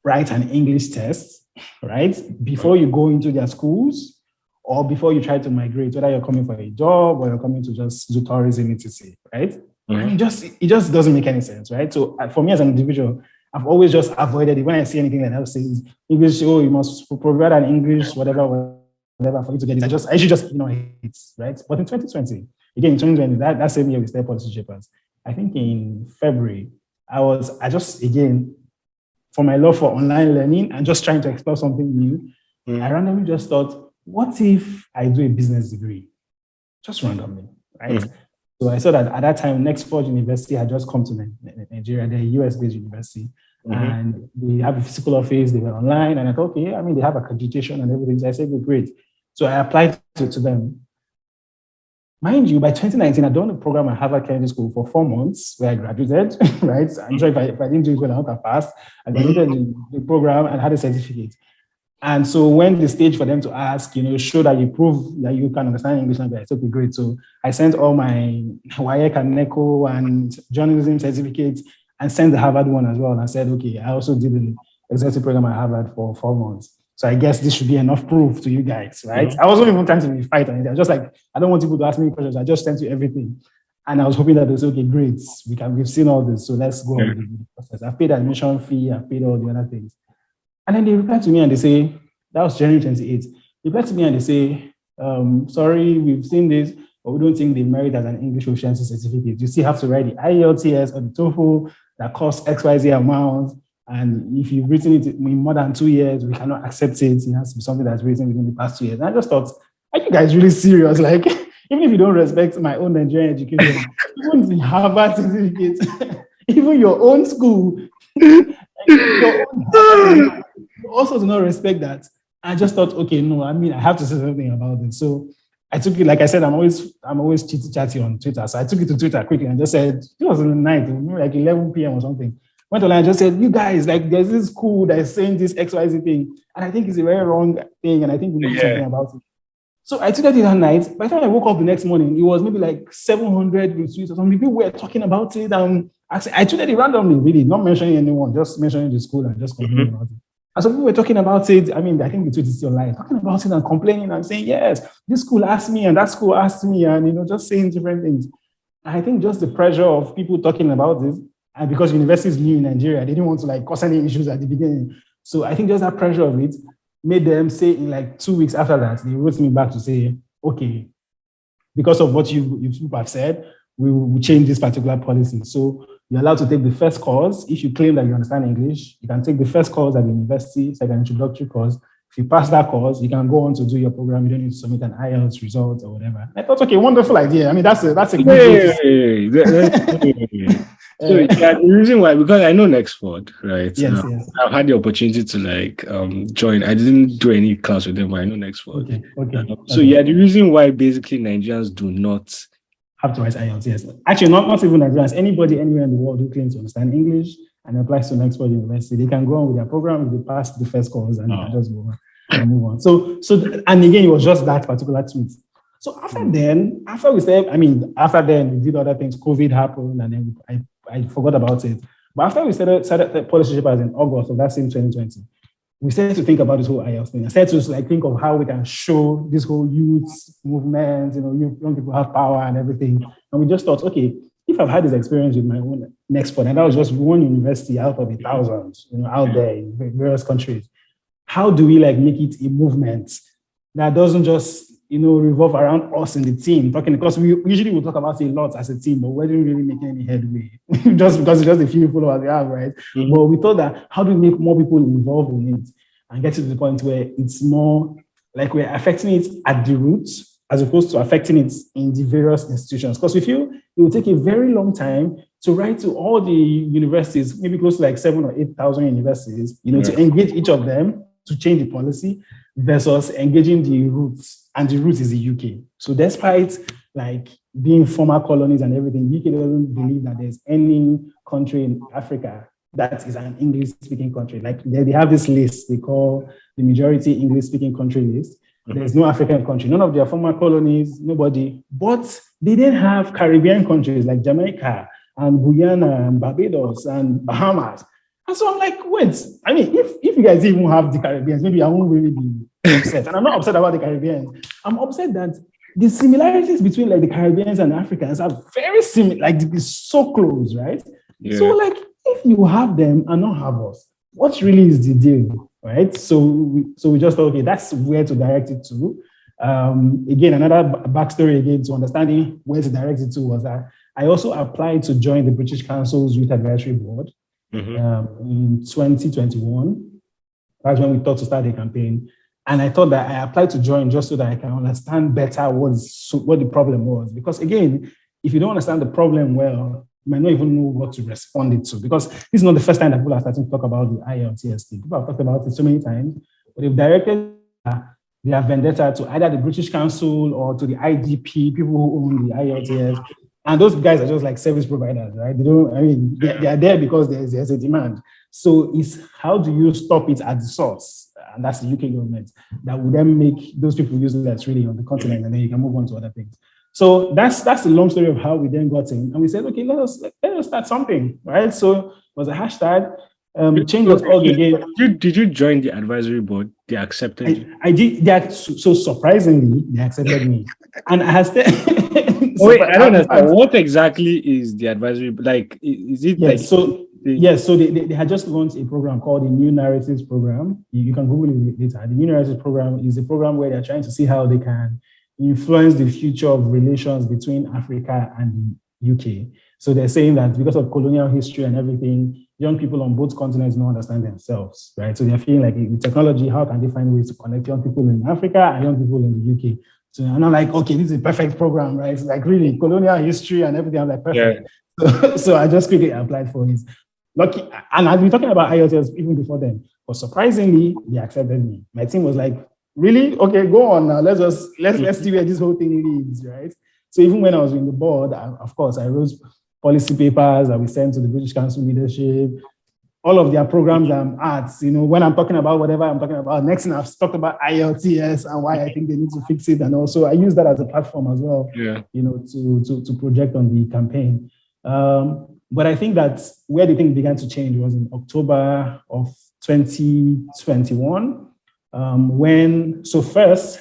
write an English test, right? Before you go into their schools or before you try to migrate, whether you're coming for a job or you're coming to just do tourism, etc., right? And it just doesn't make any sense, right? So for me as an individual, I've always just avoided it. When I see anything like that, says English, oh, you must provide an English, whatever for you to get it. I should just ignore it, right? But in 2020, again, in 2020, that same year we started policy papers. I think in February, I just, again, for my love for online learning and just trying to explore something new, I randomly just thought, what if I do a business degree? Just randomly, right? So I saw that at that time, Nexford University had just come to Nigeria. They're a US-based university. And they have a physical office, they were online. And I thought, okay, I mean, they have accreditation and everything. So I said, well, great. So I applied to them. Mind you, by 2019, I'd done a program at Harvard Kennedy School for 4 months where I graduated, right? I'm sure if I didn't do it well, I would have passed. I graduated the program and had a certificate. And so when the stage for them to ask, show that you prove that you can understand English language, I said, okay, great. So I sent all my WAEC and NECO and journalism certificates and sent the Harvard one as well. And I said, okay, I also did an executive program at Harvard for 4 months. So I guess this should be enough proof to you guys, right? I wasn't even trying to fight on it. I was just like, I don't want people to ask me questions. I just sent you everything. And I was hoping that they say, okay, great. We've seen all this. So let's go on with the process. I paid admission fee. I paid all the other things. And then they reply to me and they say, that was January 28th. They reply to me and they say, sorry, we've seen this, but we don't think they merit as an English proficiency certificate. You still have to write the IELTS or the TOEFL that costs XYZ amount. And if you've written it in more than 2 years, we cannot accept it. It has to be something that's written within the past 2 years. And I just thought, are you guys really serious? Like, even if you don't respect my own Nigerian education, even the Harvard certificate, even your own school, your own you also do not respect that. I just thought, okay, no, I mean, I have to say something about it. So I took it, like I said, I'm always chitty-chatty on Twitter. So I took it to Twitter quickly and just said, it was in the night, like 11 p.m. or something. Went online and just said, you guys, like, there's this school that is saying this XYZ thing. And I think it's a very wrong thing. And I think we need to do something about it. So I tweeted it that night. By the time I woke up the next morning, it was maybe like 700 retweets or something. People were talking about it. And I tweeted it randomly, really, not mentioning anyone, just mentioning the school and just complaining about it. And so people were talking about it. I mean, I think the tweet is still live, talking about it and complaining and saying, yes, this school asked me and that school asked me, and, just saying different things. And I think just the pressure of people talking about this, and because universities new in Nigeria, they didn't want to cause any issues at the beginning. So I think just that pressure of it made them say in 2 weeks after that, they wrote me back to say, okay, because of what you have said, we will change this particular policy. So you're allowed to take the first course. If you claim that you understand English, you can take the first course at the university. It's like an introductory course. If you pass that course, you can go on to do your program. You don't need to submit an IELTS result or whatever. I thought, okay, wonderful idea. I mean, that's a good So the reason why, because I know Nexford, right? Yes. I've had the opportunity to join. I didn't do any class with them, but I know Nexford. Okay. So the reason why basically Nigerians do not have to write IELTS, yes. Actually, not even Nigerians. Anybody anywhere in the world who claims to understand English and applies to Nexford University, they can go on with their program if they pass the first course and they can just go on and move on. So and again, it was just that particular tweet. So after then, we did other things. COVID happened, and then I forgot about it. But after we started the policy papers in August of that same 2020, we started to think about this whole IELTS thing. I started to think of how we can show this whole youth movement, young people have power and everything. And we just thought, okay, if I've had this experience with my own Nexford, and that was just one university out of 1,000, out there in various countries, how do we make it a movement that doesn't just revolve around us in the team talking, because we usually will talk about it a lot as a team, but we weren't really making any headway just because it's just a few followers we have, right? But we thought that how do we make more people involved in it and get to the point where it's more like we're affecting it at the roots as opposed to affecting it in the various institutions. Because we feel it will take a very long time to write to all the universities, maybe close to 7,000 or 8,000 universities, to engage each of them to change the policy versus engaging the roots, and the root is the UK. So despite like being former colonies and everything, UK doesn't believe that there's any country in Africa that is an English-speaking country. Like they have this list they call the majority English-speaking country list. There's no African country, none of their former colonies, nobody. But they didn't have Caribbean countries like Jamaica and Guyana and Barbados and Bahamas. And so I'm like, wait, I mean, if you guys even have the Caribbeans, maybe I won't really be upset. And I'm not upset about the Caribbeans. I'm upset that the similarities between like the Caribbeans and Africans are very similar, like it's so close, right? Yeah. So like, if you have them and not have us, what really is the deal, right? So we just thought, okay, that's where to direct it to. Again, another backstory again to understanding where to direct it to was that I also applied to join the British Council's Youth Advisory Board in 2021. That's when we thought to start the campaign. And I thought that I applied to join just so that I can understand better what the problem was. Because again, if you don't understand the problem well, you might not even know what to respond it to. Because this is not the first time that people are starting to talk about the IELTS thing. People have talked about it so many times, but they've directed their vendetta to either the British Council or to the IDP, people who own the IELTS. And those guys are just like service providers, right? They don't, I mean, they are there because there's a demand. So it's how do you stop it at the source? And that's the UK government that would then make those people useless really on the continent, and then you can move on to other things. So that's the long story of how we then got in. And we said, okay, let us start something, right? So it was a hashtag, change.org again. Did you join the advisory board? They accepted you? I did. So surprisingly, they accepted me. And I has wait, I don't understand. What exactly is the advisory? Like, is it like... So they had just launched a program called the New Narratives Program. You can Google it later. The New Narratives Program is a program where they're trying to see how they can influence the future of relations between Africa and the UK. So they're saying that because of colonial history and everything, young people on both continents don't understand themselves, right? So they're feeling like with technology, how can they find ways to connect young people in Africa and young people in the UK? So I'm not like, okay, this is a perfect program, right? It's like really colonial history and everything. I'm like, perfect. Yeah. So I just quickly applied for it. Lucky, and I've been talking about IELTS even before then, but surprisingly, they accepted me. My team was like, really? Okay, go on now. Let's see where this whole thing leads, right? So even when I was in the board, of course, I wrote policy papers that we sent to the British Council leadership, all of their programs and arts. You know, when I'm talking about whatever I'm talking about, next thing I've talked about IELTS and why I think they need to fix it, and also I use that as a platform as well. Yeah. You know, to project on the campaign. But I think that where the thing began to change was in October of 2021, first,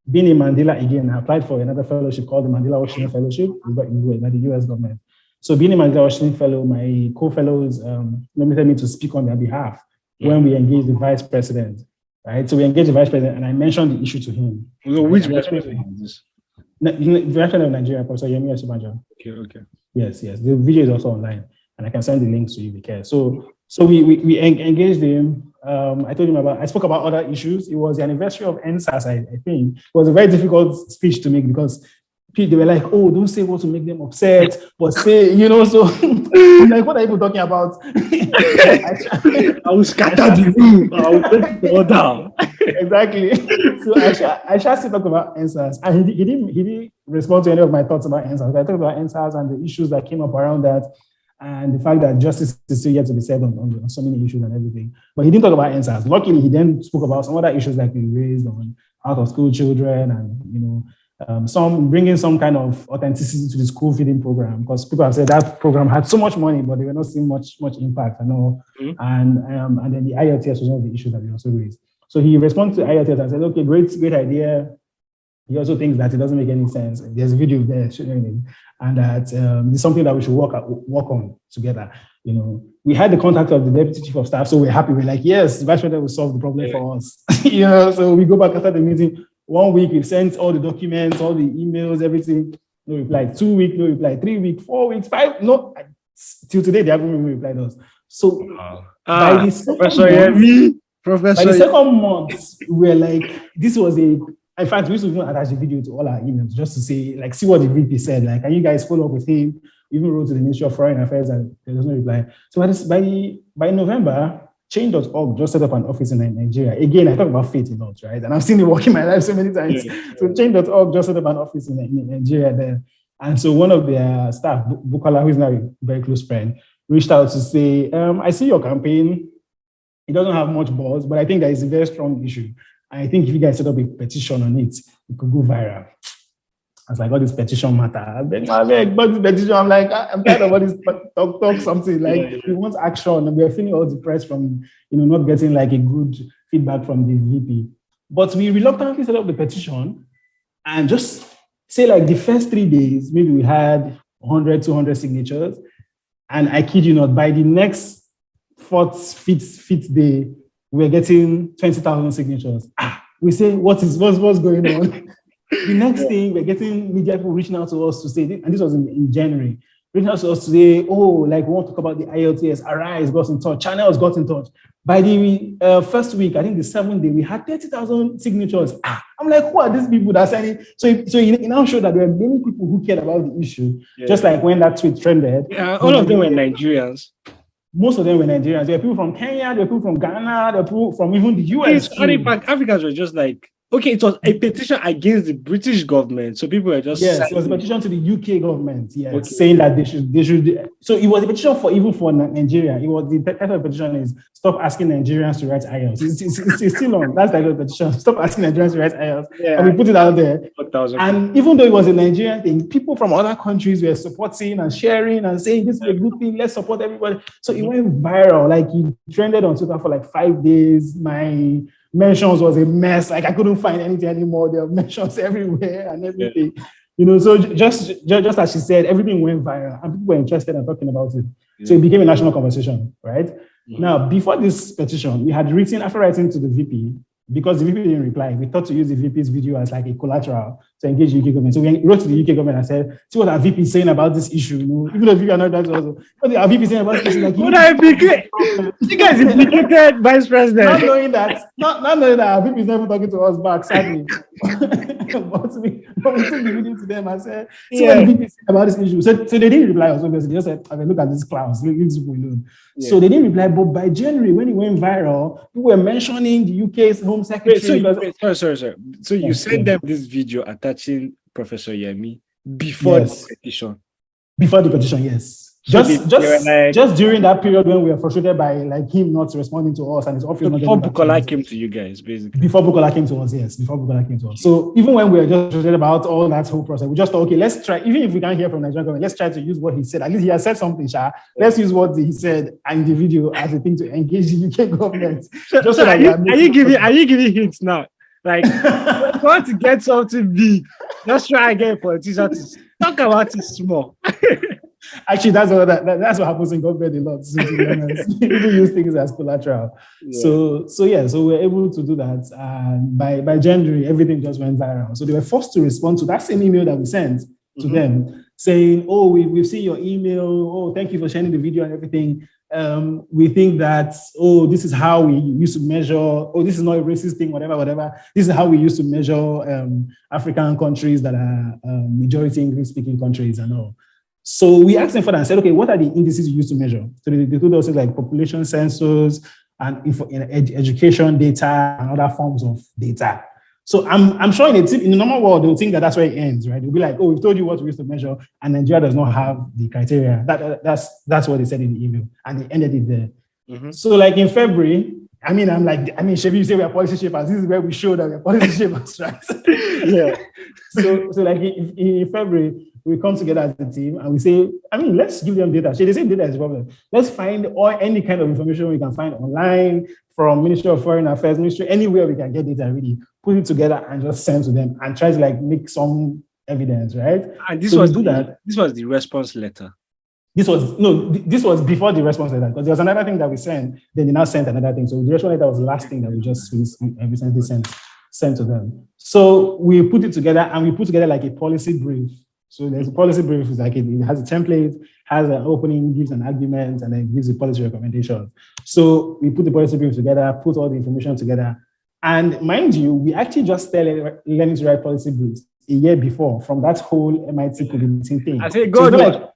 being in Mandela again, I applied for another fellowship called the Mandela Washington Fellowship by the US government. So being a Mandela Washington Fellow, my co-fellows nominated me to speak on their behalf when we engaged the vice president, right? So we engaged the vice president and I mentioned the issue to him. So which vice president is this? The vice president of Nigeria, Professor Yemi Osinbajo. Okay. Yes. The video is also online, and I can send the links to you if you care. So we engaged him. I spoke about other issues. It was the anniversary of NSAS, I think. It was a very difficult speech to make because they were like, oh, don't say what to make them upset, but say, you know, so I'm like, what are you talking about? I will scatter the room. I will take the order. Exactly. So I shall still talk about NSAS. And he didn't respond to any of my thoughts about NSAS. I talked about NSAS and the issues that came up around that, and the fact that justice is still yet to be said on so many issues and everything. But he didn't talk about NSAS. Luckily, he then spoke about some other issues that we raised on out of school children and, you know, some bringing some kind of authenticity to the school feeding program, because people have said that program had so much money, but they were not seeing much impact and all. Mm-hmm. And then the IELTS was one of the issues that we also raised. So he responded to IELTS and said, okay, great idea. He also thinks that it doesn't make any sense. There's a video there showing it, and that it's something that we should work on together. You know, we had the contact of the deputy chief of staff, so we're happy. We're like, yes, the vice president will solve the problem for us. You know, so we go back after the meeting. 1 week, we've sent all the documents, all the emails, everything. No reply. 2 weeks, no reply. 3 weeks, 4 weeks, 5. No, till today they haven't even replied us. So by the second month, we're like, this was in fact, we used to even attach the video to all our emails just to say, like, see what the VP said. Like, can you guys follow up with him? We even wrote to the Ministry of Foreign Affairs and there was no reply. So by November, Change.org just set up an office in Nigeria. Again, I talk about faith a lot, right? And I've seen it work in my life so many times. So Change.org just set up an office in Nigeria there. And so one of their staff, Bukola, who is now a very close friend, reached out to say, I see your campaign. It doesn't have much buzz, but I think that is a very strong issue. And I think if you guys set up a petition on it, it could go viral. I was like, all this petition matter. I beg, but this petition, I'm like, I'm tired of all this talk something. Like, we want action, and we're feeling all depressed from, not getting like a good feedback from the VP. But we reluctantly set up the petition, and just say like the first 3 days, maybe we had 100, 200 signatures. And I kid you not, by the next fifth day, we're getting 20,000 signatures. We say, what's going on? The next thing, we're getting media people reaching out to us to say, and this was in January, reaching out to us to say, we want to talk about the IELTS, Arise got in touch, Channels got in touch. By the first week, I think the 7th day, we had 30,000 signatures. I'm like, who are these people that are signing? So it now showed that there are many people who cared about the issue, just like when that tweet trended. Yeah, all of them were Nigerians. Most of them were Nigerians. There were people from Kenya, there were people from Ghana, there were people from even the US. Africans were just like, okay, it was a petition against the British government. So people were just it was a petition to the UK government, saying that they should. So it was a petition for Nigeria. It was the title of the petition is stop asking Nigerians to write IELTS. It's still on. That's like a petition. Stop asking Nigerians to write IELTS. And we put it out there. And even though it was a Nigerian thing, people from other countries were supporting and sharing and saying this is a good thing. Let's support everybody. So it went viral. Like it trended on Twitter for like 5 days. My mentions was a mess. Like I couldn't find anything anymore. There were mentions everywhere and everything. So just as she said, everything went viral and people were interested in talking about it. So it became a national conversation, right? Now, before this petition, we had written, after writing to the VP, because the VP didn't reply, we thought to use the VP's video as like a collateral to engage the UK government. So we wrote to the UK government and said, see what our VP is saying about this issue. Even though VP are not that also, what our VP saying about this issue? Like, would I be great? You guys implicated vice president. Not knowing that our VP is never talking to us back, sadly. but we took the video to them and said, see what the VP is saying about this issue. So they didn't reply us, obviously. They just said, I mean, look at these clowns, leave these people alone. So they didn't reply, but by January, when it went viral, people were mentioning the UK's Home Secretary. Sorry. So you sent them this video attaching Professor Yemi before the petition? Before the petition, yes. Just during that period when we were frustrated by like him not responding to us and his office not before Bukola came to you guys, basically. Before Bukola came to us, yes. Before Bukola came to us. So even when we were just frustrated about all that whole process, we just thought, okay, let's try. Even if we can't hear from Nigerian government, let's try to use what he said. At least he has said something, Sha. Let's use what he said in the video as a thing to engage the UK government. Are you giving hints now? Like, we want to get something big. Just try and get a politician to talk about it small. Actually, that's what happens in government a lot. People use things as collateral. So we're able to do that. And by January, everything just went viral. So they were forced to respond to that same email that we sent to them, saying, "Oh, we've seen your email. Oh, thank you for sharing the video and everything. We think that, this is how we used to measure, this is not a racist thing, whatever. This is how we used to measure African countries that are majority English-speaking countries and all." So we asked them for that and said, okay, what are the indices you use to measure? So they told us like population census and education data and other forms of data. So I'm sure in the normal world, they'll think that that's where it ends, right? They'll be like, we've told you what we used to measure, and Nigeria does not have the criteria. That's what they said in the email, and they ended it there. So like in February, Shebi, you say we are policy shapers. This is where we show that we are policy shapers, right? So like in February, we come together as a team and we say, let's give them data. They say data is a problem. Let's find any kind of information we can find online from Ministry of Foreign Affairs, Ministry, anywhere we can get data, really put it together and just send to them and try to like make some evidence, right? And this was the response letter. This was before the response letter, because there was another thing that we sent, then they now sent another thing. So the response letter was the last thing that we just recently sent to them. So we put it together and we put together like a policy brief. So there's a policy brief, it's like it has a template, has an opening, gives an argument, and then gives a policy recommendation. So we put the policy brief together, put all the information together. And mind you, we actually just started learning to write policy briefs a year before from that whole MIT COVID-19 thing. I say, God,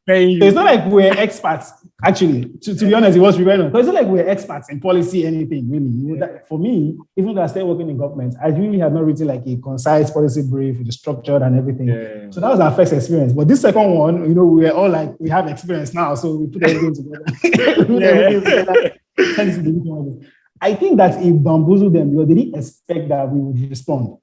it's not like we're experts. Actually, to be honest, it was rebellion. Because it's not like we're experts in policy, anything really. That, for me, even though I started working in government, I really had not written like a concise policy brief with the structured and everything. Yeah. So that was our first experience. But this second one, we were all like, we have experience now, so we put everything together. I think that it bamboozled them because they didn't expect that we would respond.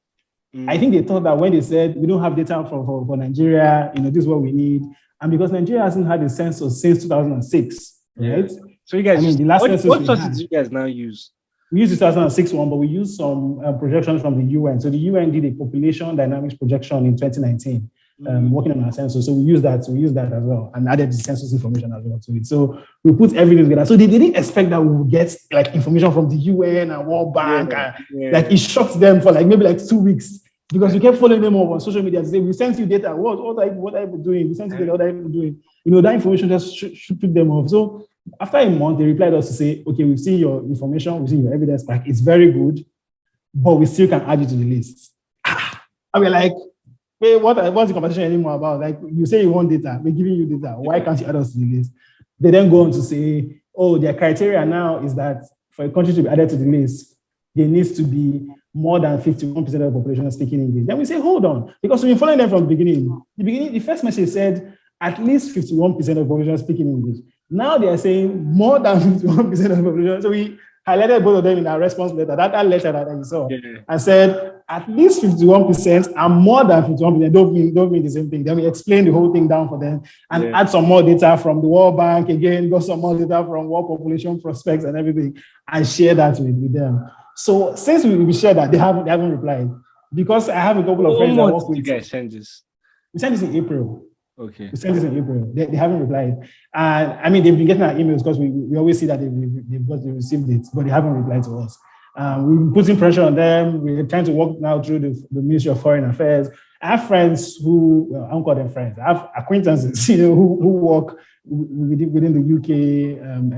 I think they thought that when they said we don't have data for Nigeria, this is what we need. And because Nigeria hasn't had a census since 2006, right? So you guys, the last census what sources do you guys now use? We use the 2006 one, but we use some projections from the UN. So the UN did a population dynamics projection in 2019, working on our census. So we use that as well, and added the census information as well to it. So we put everything together. So they didn't expect that we would get like information from the UN and World Bank. Like it shocked them for like maybe like 2 weeks. Because we kept following them up on social media to say, we sent you data. What are you doing? We sent you data. What are you doing? That information just should pick them off. So after a month, they replied us to say, okay, we've seen your information, we've seen your evidence back. It's very good, but we still can add you to the list. I mean, like, hey, what's the conversation anymore about? Like, you say you want data, we're giving you data. Why can't you add us to the list? They then go on to say, oh, their criteria now is that for a country to be added to the list, there needs to be more than 51% of the population speaking English. Then we say, hold on, because we've been following them from the beginning. The first message said at least 51% of the population speaking English. Now they are saying more than 51% of the population. So we highlighted both of them in our response letter, that letter that you saw, and said at least 51% and more than 51% don't mean the same thing. Then we explained the whole thing down for them and add some more data from the World Bank, again, got some more data from world population prospects and everything, and share that with them. So since we shared that, they haven't replied. Because I have a couple of friends that work with. You guys send this? We sent this in April. Okay. We sent this in April. They haven't replied. And I mean, they've been getting our emails because we always see that they've received it, but they haven't replied to us. We've been putting pressure on them. We're trying to work now through the Ministry of Foreign Affairs. I have friends who, I don't call them friends, I have acquaintances, who work within the UK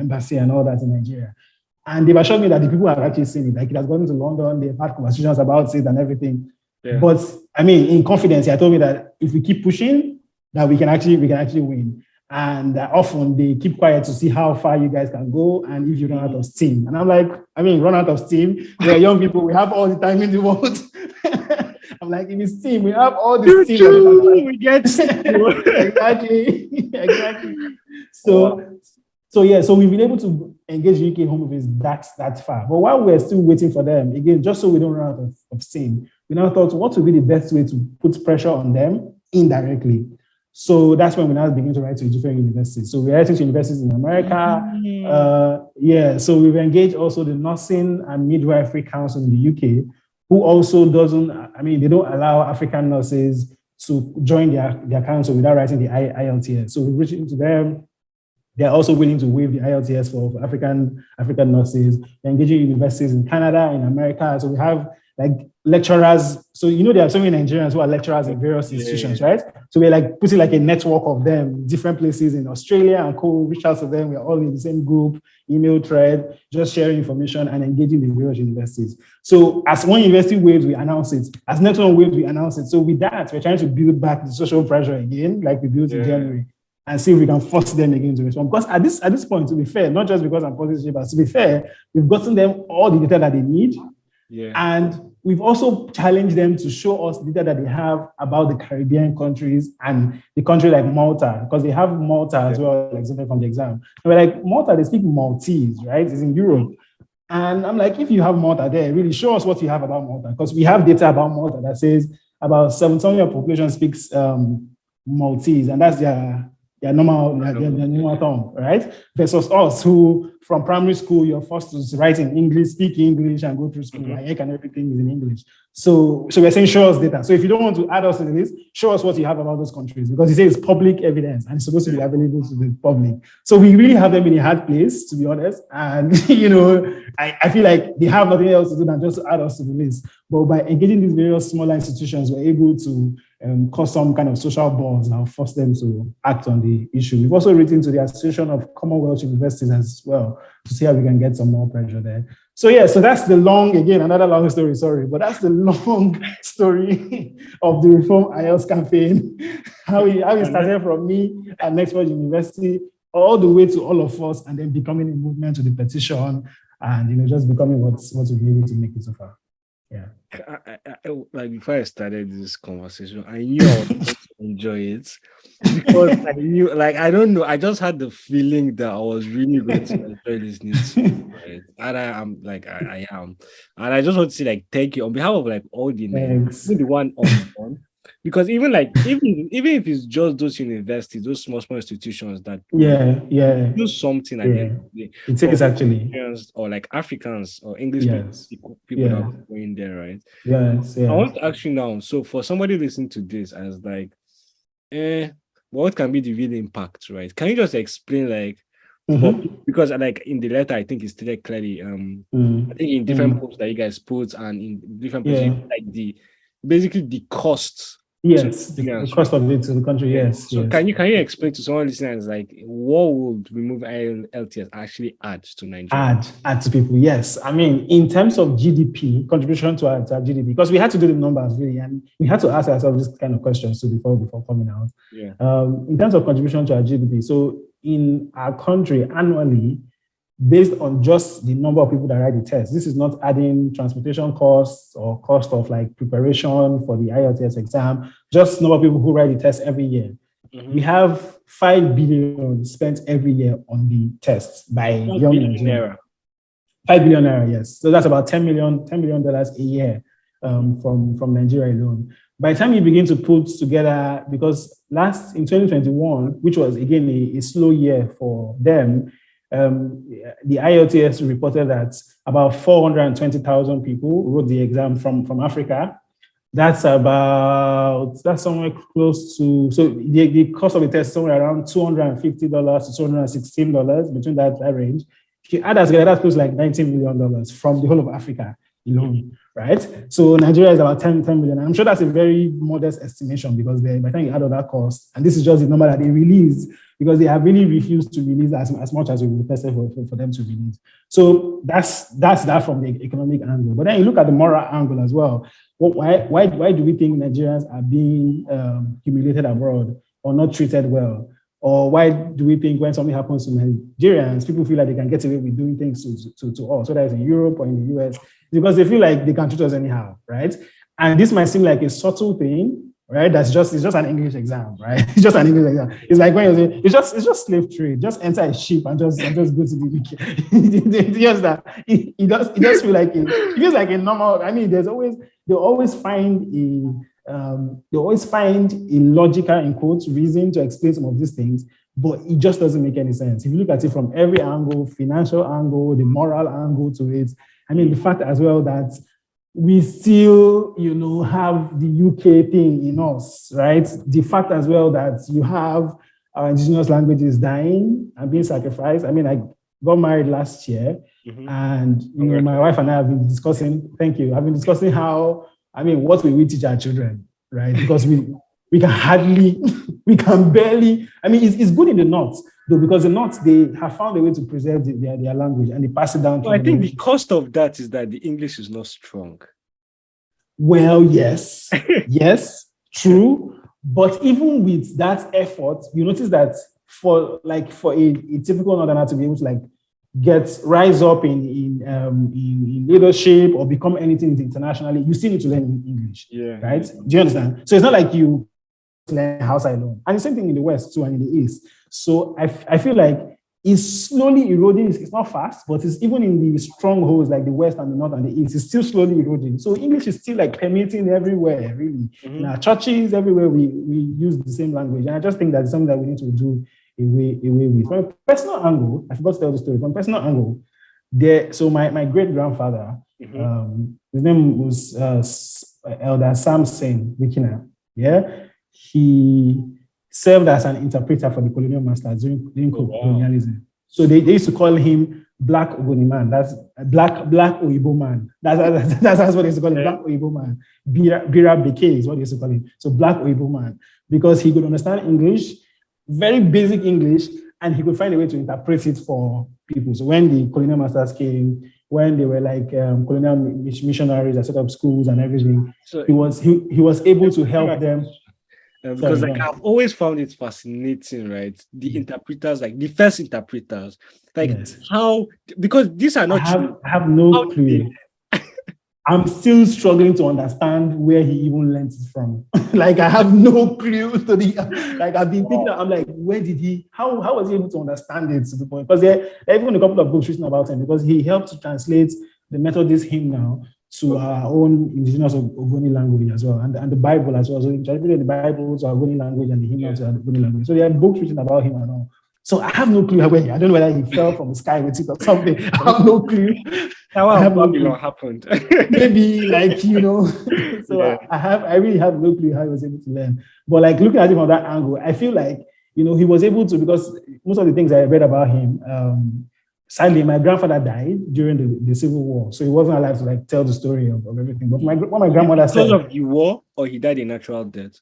embassy and all that in Nigeria. And they've assured me that the people have actually seen it. Like it has gone to London, they've had conversations about it and everything. Yeah. But I mean, in confidence, he told me that if we keep pushing, that we can actually win. And often they keep quiet to see how far you guys can go and if you run out of steam. And I'm like, run out of steam. We're young people, we have all the time in the world. I'm like, in this team, we have all the steam. We get exactly. So we've been able to engage UK Home Office that far. But while we're still waiting for them, again, just so we don't run out of steam, we now thought, what would be the best way to put pressure on them indirectly? So that's when we now begin to write to different universities. So we're writing to universities in America. So we've engaged also the Nursing and Midwifery Council in the UK, who also they don't allow African nurses to join their council without writing the IELTS. So we've reached into them. They're also willing to waive the IELTS for African nurses. They're engaging universities in Canada, in America. So we have like lecturers. So, there are so many Nigerians who are lecturers in various institutions, right? So we're like putting like a network of them, different places in Australia and reach out to them. We're all in the same group, email thread, just sharing information and engaging with various universities. So as one university waves, we announce it. As next one waves, we announce it. So with that, we're trying to build back the social pressure again, like we built in January, and see if we can force them again to respond. Because at this point, to be fair, not just because I'm positive, but to be fair, we've gotten them all the data that they need. Yeah. And we've also challenged them to show us data that they have about the Caribbean countries and the country like Malta, because they have Malta as well, like something from the exam. And we're like, Malta, they speak Maltese, right? It's in Europe. And I'm like, if you have Malta there, really show us what you have about Malta, because we have data about Malta that says about 7% of the population speaks Maltese, and that's their normal tongue, right? Versus us, who from primary school, you're forced to write in English, speak English, and go through school. Like, and everything is in English. So we're saying, show us data. So if you don't want to add us to the list, show us what you have about those countries, because you say it's public evidence and it's supposed to be available to the public. So we really have them in a hard place, to be honest. And, I feel like they have nothing else to do than just to add us to the list. But by engaging these various smaller institutions, we're able to cause some kind of social buzz and force them to act on the issue. We've also written to the Association of Commonwealth Universities as well to see how we can get some more pressure there. So yeah, so that's the long, again, another long story, sorry, but that's the long story of the Reform IELTS campaign, how it started from me at Oxford University, all the way to all of us, and then becoming a movement to the petition, and just becoming what we've been able to make it so far. Yeah. Like before I started this conversation, I knew I was going to enjoy it because I knew, like, I don't know, I just had the feeling that I was really going to enjoy listening to it, right? And I am, and I just want to say, like, thank you on behalf of like all the men, Thanks. even the one unborn, because even like even if it's just those universities, those small institutions that Yeah, yeah, do something at the yeah. end of the day It for is actually. Nigerians or like Africans or English speaking Yes. people that Yeah. are going there, right? Yes. I Yes. want to ask you now. So for somebody listening to this as like, eh, what can be the real impact, right? Can you just explain like for Mm-hmm. because like in the letter I think it's stated clearly. I Mm. think in different Mm. posts that you guys put and in different places Yeah. like the basically the cost to Yes. The Nigerians, cost right? of it to the country. Yeah. Yes. So Yes. can you explain to someone listening like what would remove IELTS actually add to Nigeria? Add to people. Yes. I mean, in terms of GDP, contribution to our GDP, because we had to do the numbers really, and we had to ask ourselves this kind of questions too before coming out. Yeah. In terms of contribution to our GDP, so in our country annually, based on just the number of people that write the test. This is not adding transportation costs or cost of like preparation for the IELTS exam, just number of people who write the test every year. Mm-hmm. We have 5 billion spent every year on the tests by young Nigerians. 5 billion naira, yes. So that's about $10 million a year from Nigeria alone. By the time you begin to put together, because in 2021, which was again a slow year for them, the IELTS reported that about 420,000 people wrote the exam from Africa. That's somewhere close to, so the cost of the test is somewhere around $250 to $216, between that range. If you add that together, that's close to like $19 million from the whole of Africa alone, right? So Nigeria is about 10 million. I'm sure that's a very modest estimation because by the time you add all that cost, and this is just the number that they release, because they have really refused to release as much as we requested for them to release. So that's that from the economic angle. But then you look at the moral angle as well. Why do we think Nigerians are being humiliated abroad or not treated well? Or why do we think when something happens to Nigerians, people feel like they can get away with doing things to us, whether it's in Europe or in the US, because they feel like they can treat us anyhow, right? And this might seem like a subtle thing, right? It's just an English exam, right? It's just an English exam. It's like when you say it's just slave trade. Just enter a ship and just go to the UK. Just that it does feel like it feels like a normal. I mean, they always find a logical, in quotes, reason to explain some of these things, but it just doesn't make any sense. If you look at it from every angle, financial angle, the moral angle to it, I mean, the fact as well that we still, have the UK thing in us, right? The fact as well that you have our indigenous languages dying and being sacrificed. I mean, I got married last year, and my wife and I have been discussing. Thank you. I've been discussing what will we teach our children, right? Because we can barely. I mean, it's good in the North though, because the North, they have found a way to preserve their language and they pass it down. Well, I think the cost of that is that the English is not strong. Well, yes, yes, true. But even with that effort, you notice that for a typical Northerner to be able to rise up in leadership or become anything internationally, you still need to learn English, right? Do you understand? So it's not like you learn Hausa alone, and the same thing in the West too, and in the East. So I feel like it's slowly eroding. It's not fast, but it's even in the strongholds like the West and the North and the East, it's still slowly eroding. So English is still like permeating everywhere, really. In our churches, everywhere we use the same language. And I just think that's something that we need to do away with. From a personal angle, I forgot to tell the story. From a personal angle, so my great grandfather, his name was Elder Samson Wikina. Yeah, he served as an interpreter for the colonial masters during colonialism. So they used to call him Black Ogoni Man. That's Black Oyibo Man. That's what they used to call him, Black Oyibo Man. Bira Beke is what they used to call him. So Black Oyibo Man, because he could understand English, very basic English, and he could find a way to interpret it for people. So when the colonial masters came, when they were like colonial missionaries that set up schools and everything. So He was able to help them. because Sorry, like go on. I've always found it fascinating, right? The interpreters, like the first interpreters, like Yes. how, because these are I not have children. I have How no did they clue. I'm still struggling to understand where he even learned it from. Like I have no clue to the like I've been thinking, I'm like, where did he how was he able to understand it to the point? Because there are even a couple of books written about him because he helped to translate the Methodist hymn now to okay. our own indigenous Ogoni language as well, and the Bible as well. So he translated the Bible to our Ogoni language and the hymn Yeah. to our Ogoni language. So there are books written about him and all. So I have no clue where I don't know whether he fell from the sky with it or something. I have no clue. How I have have no Babylon clue. happened? Maybe like so Yeah. I really have no clue how he was able to learn. But like looking at it from that angle, I feel like he was able to, because most of the things I read about him, sadly my grandfather died during the Civil War, so he wasn't alive to like tell the story of everything. But what my grandmother Because said, of the war, or he died a natural death?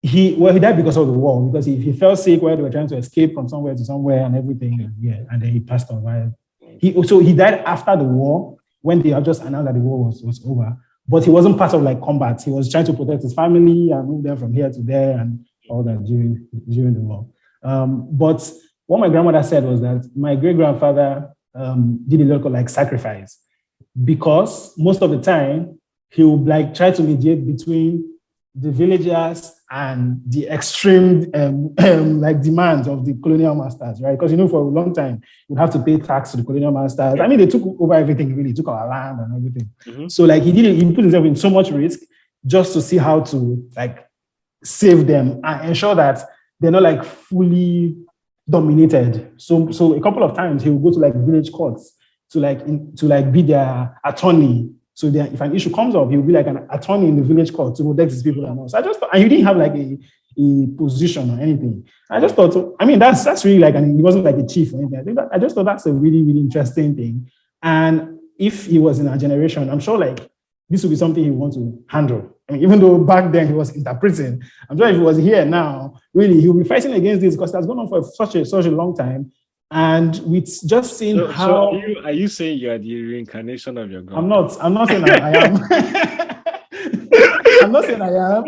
he died because of the war, because he fell sick while they were trying to escape from somewhere to somewhere and everything, and yeah, and then he passed on. While he died after the war, when they had just announced that the war was over. But he wasn't part of like combat. He was trying to protect his family and move them from here to there and all that during the war. But what my grandmother said was that my great grandfather did a lot of like sacrifice, because most of the time he would like try to mediate between the villagers and the extreme like demands of the colonial masters, right? Because for a long time you'd have to pay tax to the colonial masters. I mean, they took over everything, really took our land and everything. Mm-hmm. So like he put himself in so much risk just to see how to like save them and ensure that they're not like fully dominated. So a couple of times he will go to like village courts to be their attorney. So if an issue comes up, he will be like an attorney in the village court to protect his people and all. So I just thought, and he didn't have like a position or anything. I just thought, I mean, that's really like, and he wasn't like a chief or anything. I just thought that's a really, really interesting thing. And if he was in our generation, I'm sure like this would be something he would want to handle. I mean, even though back then he was interpreting, I'm sure if he was here now, really, he will be fighting against this because that's gone on for such a long time. And with just seeing how are you saying you are the reincarnation of your I'm grandpa? not. I'm not saying I am. I'm not saying I am.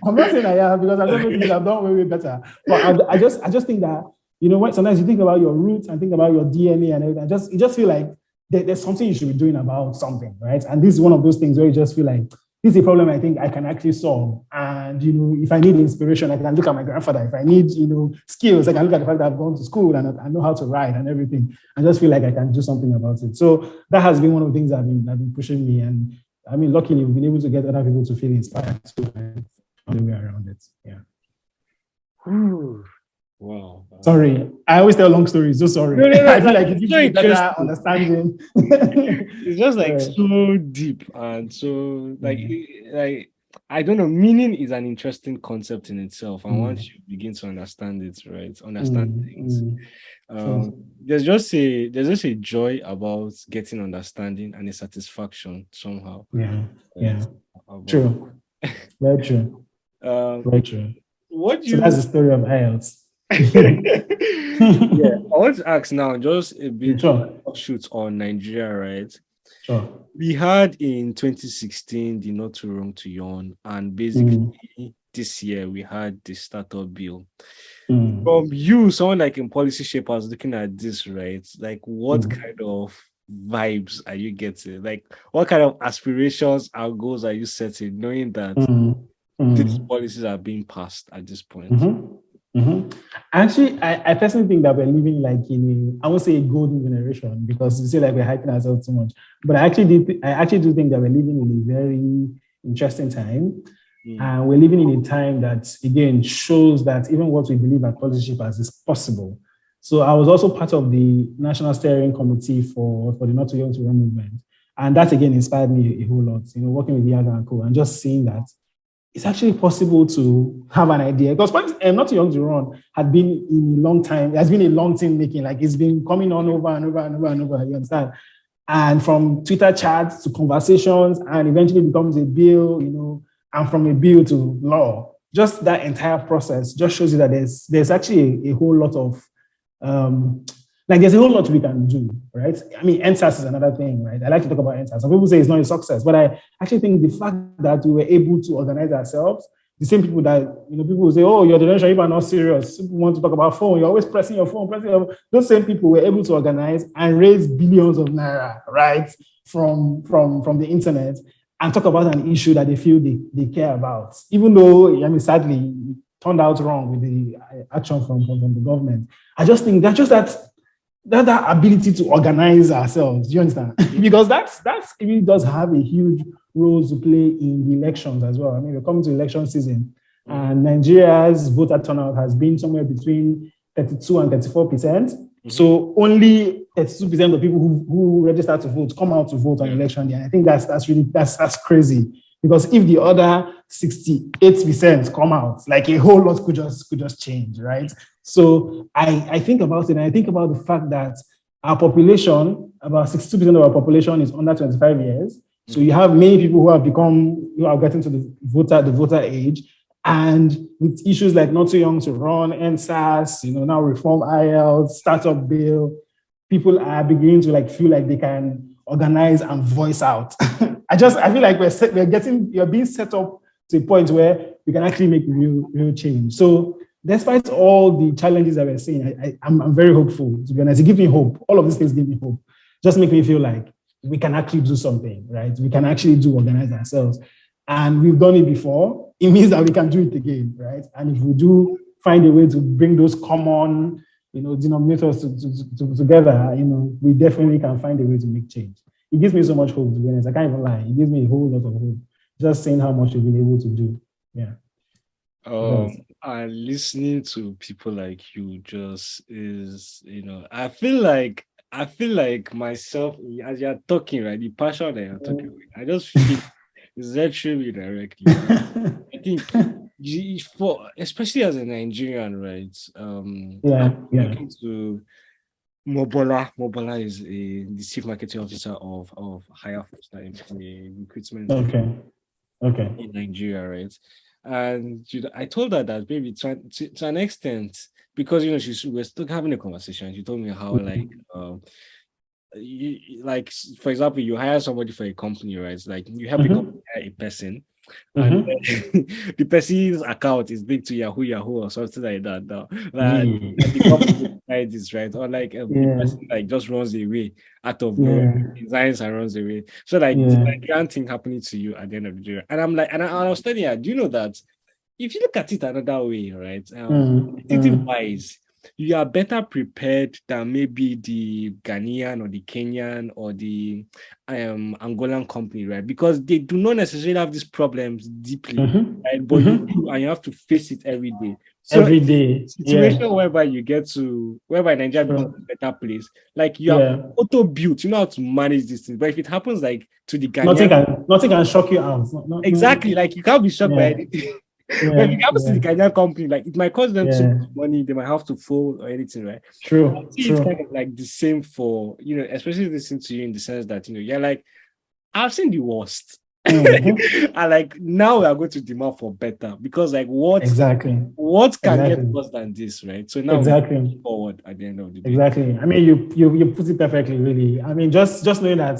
I'm not saying I am because I don't know things I've done way better. But I just think that what sometimes you think about your roots and think about your DNA and everything. You just feel like there's something you should be doing about something, right? And this is one of those things where you just feel like this is a problem I think I can actually solve. And if I need inspiration, I can look at my grandfather. If I need skills, I can look at the fact that I've gone to school and I know how to write and everything. I just feel like I can do something about it. So that has been one of the things that have been pushing me. And I mean, luckily, we've been able to get other people to feel inspired too, and find a way around it. Yeah. Wow. Sorry, I always tell long stories. So sorry. No, I feel like it gives so you a better interesting. understanding. It's just like so deep and so like I don't know. Meaning is an interesting concept in itself, and once you begin to understand it, right, understand things, there's just a joy about getting understanding and a satisfaction somehow. Yeah, Right? True. Very true. Very true. What So that's the story of IELTS. Yeah, I want to ask now just a bit offshoots on Nigeria, right? Sure. We had in 2016 the Not Too Wrong to Yawn, and basically this year we had the startup bill. From you, someone like in policy shapers looking at this, right? Like, what kind of vibes are you getting? Like, what kind of aspirations and goals are you setting, knowing that these policies are being passed at this point? Actually, I personally think that we're living like I won't say a golden generation because you say like we're hyping ourselves too much, but I actually do think that we're living in a very interesting time, and we're living in a time that again shows that even what we believe at policy shapers is possible. So I was also part of the National Steering Committee for the Not Too Young to Run movement, and that again inspired me a whole lot. Working with Yaga and Co, and just seeing that it's actually possible to have an idea, because Not Too Young to Run had been in a long time. It has been a long thing making. Like it's been coming on over and over and over and over. You understand? And from Twitter chats to conversations, and eventually becomes a bill. And from a bill to law. Just that entire process just shows you that there's actually a whole lot of like there's a whole lot we can do, right? I mean, NSAS is another thing, right? I like to talk about NSAS. Some people say it's not a success, but I actually think the fact that we were able to organize ourselves, the same people that, people will say, oh, your generation, you are not serious. People want to talk about phone. You're always pressing your phone, Those same people were able to organize and raise billions of naira, right? From the internet and talk about an issue that they feel they care about. Even though, I mean, sadly, it turned out wrong with the action from the government. I just think that's just that ability to organize ourselves. Do you understand? Because that's really does have a huge role to play in the elections as well. I mean, we're coming to election season, and Nigeria's voter turnout has been somewhere between 32 and 34%. So only 32% of people who register to vote come out to vote on election day. And I think that's crazy. Because if the other 68% come out, like a whole lot could just change, right? So I think about it, and I think about the fact that our population, about 62% of our population is under 25 years. So you have many people who are getting to the voter age, and with issues like not too young to run, NSAS, now reform IELTS, startup bill, people are beginning to feel like they can organize and voice out. I feel like you're being set up to a point where we can actually make real change. So despite all the challenges that we're seeing, I'm very hopeful, to be honest. It gives me hope. All of these things give me hope. Just make me feel like we can actually do something, right? We can actually organize ourselves. And we've done it before. It means that we can do it again, right? And if we do find a way to bring those common, denominators together, we definitely can find a way to make change. It gives me so much hope, to be honest. I can't even lie. It gives me a whole lot of hope. Just saying how much we've been able to do. Yeah. And listening to people like you just is, I feel like myself, as you're talking, right? The passion that you're talking with, I just feel it's actually directly. I think especially as a Nigerian, right? I'm talking to Mobola. Mobola is the chief marketing officer of Higher Force in recruitment. Okay. In Nigeria, right? And I told her that maybe to an extent, because we were still having a conversation. She told me how for example, you hire somebody for a company, right? Like you help a company hire a person, and the person's account is linked to Yahoo or something like that. Now, the company decides this, right? Or the person just runs away out of designs and runs away. So the Nigerian thing happening to you at the end of the day. And I'm like, and I was telling her, do you know that if you look at it another way, right? Wise, you are better prepared than maybe the Ghanaian or the Kenyan or the Angolan company, right? Because they do not necessarily have these problems deeply, right? But you do, and you have to face it every day. So every day, situation whereby Nigeria becomes a better place, like you are auto-built, you know how to manage these things. But if it happens to the Ghanaian, nothing can shock you out. Exactly, like you can't be shocked by anything. But if it happens to the Ghanaian company, like it might cost them so much money, they might have to fold or anything, right? True. It's kind of like the same for, especially listening to you in the sense that, you're like, I've seen the worst. And now we are going to demand for better because what can get worse than this, right? So now we're moving forward at the end of the day. Exactly. I mean, you put it perfectly, really. I mean, just knowing that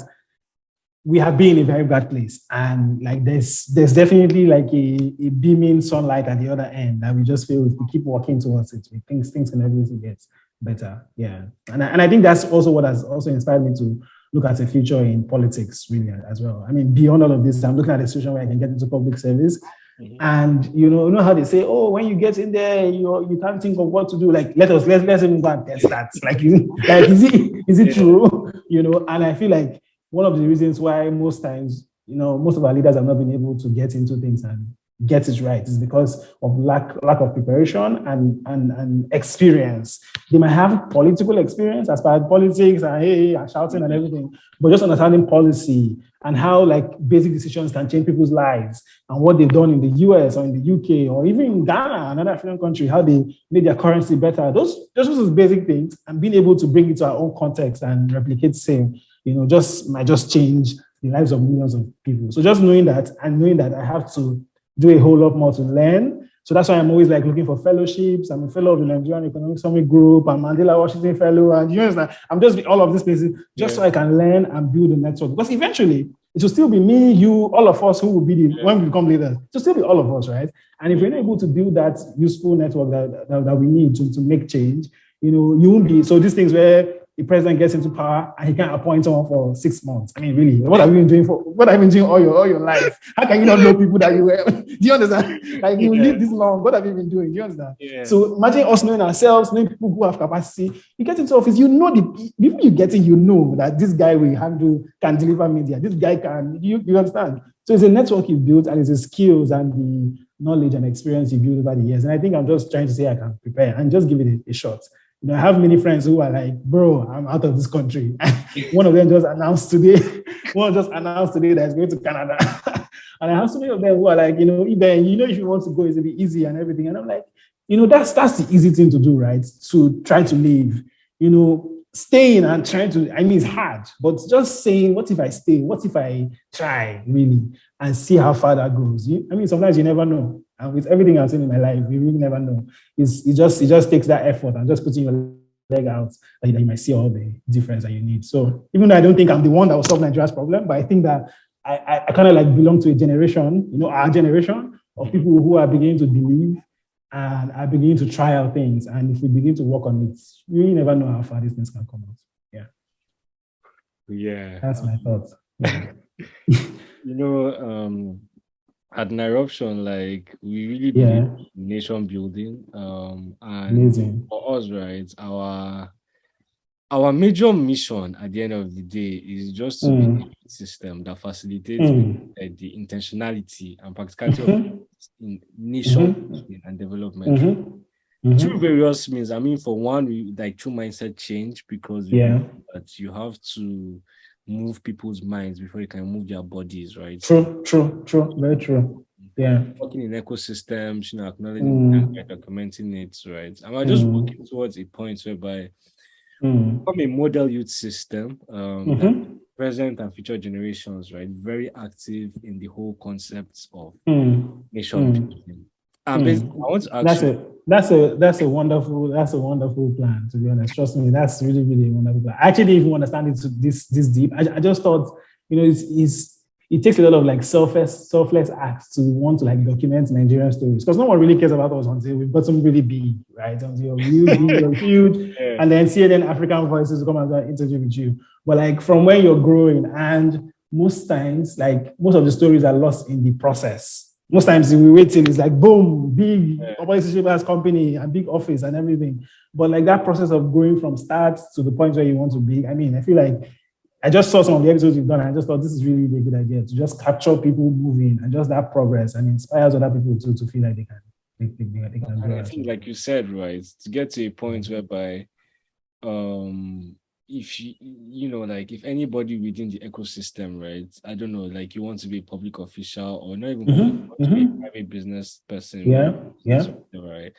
we have been in a very bad place, and there's definitely a beaming sunlight at the other end that we just feel if we keep working towards it, things can everything get better. Yeah, and I think that's also what has also inspired me to look at a future in politics really as well. I mean, beyond all of this, I'm looking at a situation where I can get into public service. And you know how they say, oh, when you get in there, you can't think of what to do. Let's even go and test that. Is it true? And I feel like one of the reasons why most times, most of our leaders have not been able to get into things and get it right is because of lack of preparation and experience. They might have political experience as part of politics and shouting and everything, but just understanding policy and how basic decisions can change people's lives and what they've done in the US or in the UK or even in Ghana, another African country, how they made their currency better. Those basic things, and being able to bring it to our own context and replicate same, might just change the lives of millions of people. So just knowing that, and knowing that I have to do a whole lot more to learn So that's why I'm always like looking for fellowships. I'm a fellow of the Nigerian Economic Summit Group. I'm Mandela Washington Fellow. And you know, I'm just all of these places just so I can learn and build a network. Because eventually it will still be me, you, all of us who will be when we become leaders. It will still be all of us, right? And if we're not able to build that useful network that we need to make change, you won't be. So these things where the president gets into power and he can't appoint someone for 6 months. I mean, really, what have you been doing all your life? How can you not know people that you were? Do you understand? Like you live this long, what have you been doing? Do you understand? Yeah. So imagine us knowing ourselves, knowing people who have capacity. You get into office, before you get in, that this guy can deliver media. This guy can, you understand? So it's a network you built and it's the skills and the knowledge and experience you build over the years. And I think I'm just trying to say I can prepare and just give it a shot. I have many friends who are like, bro, I'm out of this country. One of them just announced today that he's going to Canada. And I have so many of them who are like, if you want to go, it'll be easy and everything. And I'm like, that's the easy thing to do, right? To try to leave, staying and trying to, it's hard, but just saying, what if I stay? What if I try really and see how far that goes? Sometimes you never know. And with everything I've seen in my life, you really never know. It just takes that effort and just putting your leg out that you might see all the difference that you need. So even though I don't think I'm the one that will solve Nigeria's problem, but I think that I kind of like belong to a generation, our generation of people who are beginning to believe and are beginning to try out things. And if we begin to work on it, you really never know how far these things can come out. Yeah. Yeah. That's my thoughts. Yeah. At Niruption, like we really believe in nation building. And amazing. For us, right, our major mission at the end of the day is just to be a system that facilitates the intentionality and practicality of in nation building and development. Through various means. For one, like true mindset change, because that you have to move people's minds before you can move their bodies, right? True, very true. Yeah. Working in ecosystems, acknowledging and documenting it, right? And we're just working towards a point whereby from a model youth system, that present and future generations, right, very active in the whole concepts of nation building. And I want to ask that's a wonderful plan, to be honest. Trust me, that's really, really a wonderful plan. I actually didn't even understand it this deep. I just thought, it takes a lot of like selfless acts to want to like document Nigerian stories, because no one really cares about us until we've got some really big, right? Until you're huge, and then CNN African Voices come and interview with you. But like from where you're growing, and most times, like most of the stories are lost in the process. Most times we wait till it's like boom, big opposition company and big office and everything. But like that process of going from start to the point where you want to be, I feel like I just saw some of the episodes you've done and I just thought this is really, really a good idea to just capture people moving and just that progress, and inspires other people to feel like they can grow. I think like you said, right, to get to a point whereby if if anybody within the ecosystem, right, I don't know, like you want to be a public official or not even public, to be a private business person, right?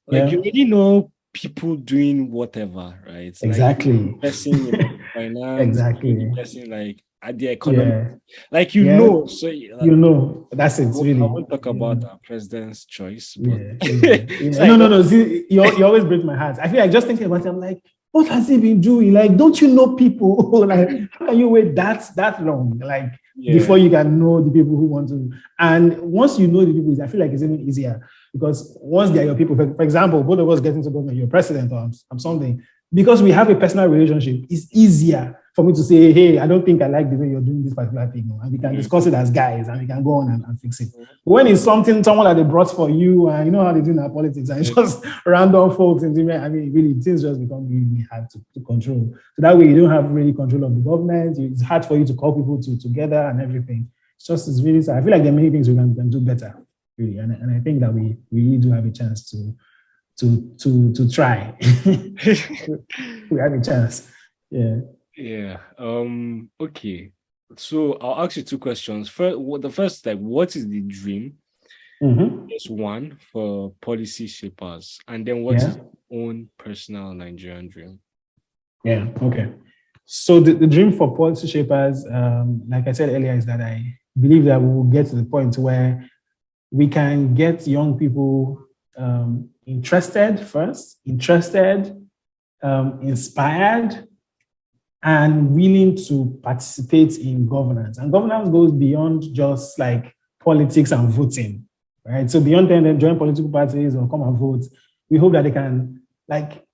Like you already know people doing whatever, right? Exactly. Like person finance, exactly. person like at the economy, like so that's it. Really, I won't talk about our president's choice, but no. See, you always break my heart. I feel like just thinking about it, I'm like, what has he been doing? Like, don't you know people? Like, how can you wait that long? Like, before you can know the people who want to. And once you know the people, I feel like it's even easier, because once they are your people, for example, both of us get into government, you're president or I'm something, because we have a personal relationship, it's easier for me to say, hey, I don't think I like the way you're doing this particular thing. And we can discuss it as guys and we can go on and fix it. But when it's someone that they brought for you, and you know how they do in our politics, and it's just random folks, and really, things just become really hard to control. So that way you don't have really control of the government. It's hard for you to call people together and everything. It's really sad. I feel like there are many things we can do better, really. And I think that we really do have a chance to try. We have a chance. Yeah. Yeah. Okay. So I'll ask you two questions. First, the first, like, what is the dream? Is one for policy shapers, and then what is your own personal Nigerian dream? Yeah. Okay. So the dream for policy shapers, like I said earlier, is that I believe that we will get to the point where we can get young people interested first, inspired, and willing to participate in governance. And governance goes beyond just like politics and voting, right? So beyond them join political parties or come and vote, we hope that they can like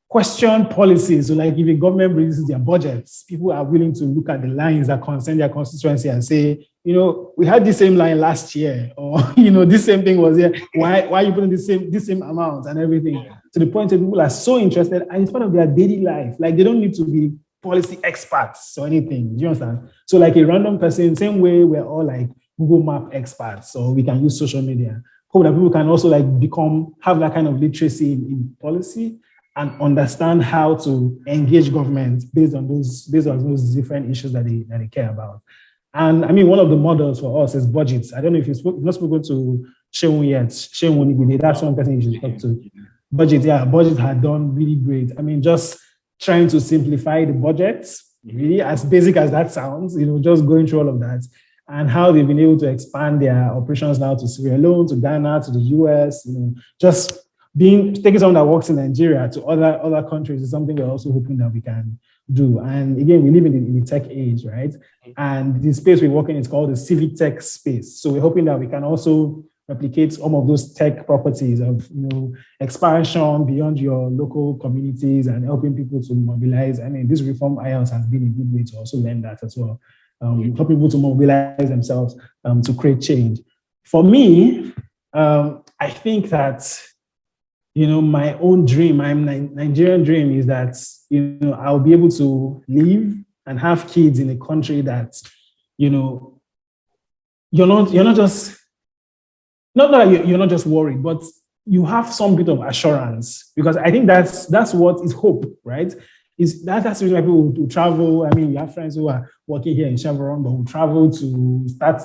question policies. So like if a government releases their budgets, people are willing to look at the lines that concern their constituency and say, we had the same line last year, or this same thing was here. Why are you putting the same amount and everything? To the point that people are so interested, and it's part of their daily life. Like they don't need to be policy experts or anything. Do you understand? So like a random person, same way we're all like Google Map experts, or we can use social media. Hope that people can also like have that kind of literacy in policy and understand how to engage government based on those different issues that they care about. And I mean, one of the models for us is budgets. I don't know if you've not spoken to Shehu yet. Shehu, that's one person you should talk to. Budget had done really great. I mean, just trying to simplify the budgets, really, as basic as that sounds, just going through all of that, and how they've been able to expand their operations now to Sierra Leone, to Ghana, to the US, just taking someone that works in Nigeria to other countries is something we're also hoping that we can do. And again, we live in the tech age, right? And the space we work in is called the civic tech space. So we're hoping that we can also replicate some of those tech properties of expansion beyond your local communities and helping people to mobilize. I mean, this reform IELTS has been a good way to also learn that as well. Help people to mobilize themselves to create change. For me, I think that my own dream, my Nigerian dream, is that I'll be able to live and have kids in a country that you're not just worried, but you have some bit of assurance, because I think that's what is hope, right? That's the reason why people will travel. I mean, you have friends who are working here in Chevron, but will travel to start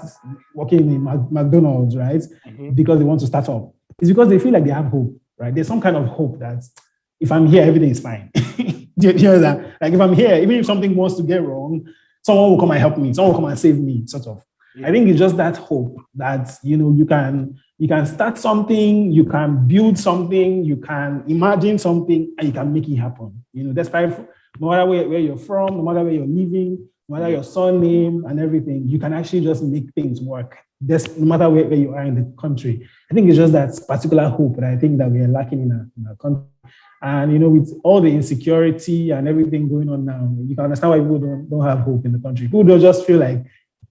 working in McDonald's, right? Mm-hmm. Because they want to start up. It's because they feel like they have hope, right? There's some kind of hope that if I'm here, everything is fine. Do you know that? Like if I'm here, even if something wants to get wrong, someone will come and help me. Someone will come and save me, sort of. Yeah. I think it's just that hope that, you can start something, you can build something, you can imagine something, and you can make it happen. Despite no matter where you're from, no matter where you're living, no matter your surname and everything, you can actually just make things work. No matter where you are in the country. I think it's just that particular hope that I think that we are lacking in our country. And, with all the insecurity and everything going on now, you can understand why people don't have hope in the country. People don't just feel like,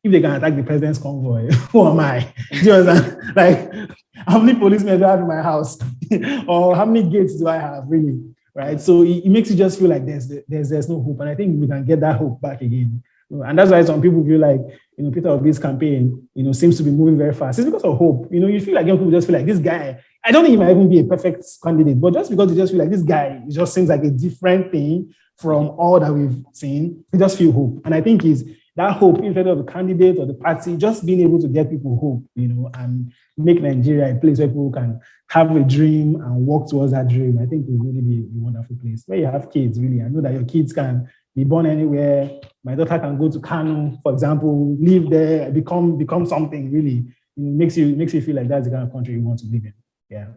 if they can attack the president's convoy, who am I? Do you understand? Like, how many policemen do I have in my house? Or how many gates do I have, really? Right? So it makes you just feel like there's no hope. And I think we can get that hope back again. And that's why some people feel like, Peter Obi's campaign, seems to be moving very fast. It's because of hope. You feel like young people just feel like this guy, I don't think he might even be a perfect candidate, but just because they just feel like this guy, it just seems like a different thing from all that we've seen, they just feel hope. And I think that hope, instead of the candidate or the party, just being able to get people hope, and make Nigeria a place where people can have a dream and work towards that dream. I think it will really be a wonderful place where you have kids, really. I know that your kids can be born anywhere. My daughter can go to Kano, for example, live there, become something, really. It makes you feel like that's the kind of country you want to live in. Yeah.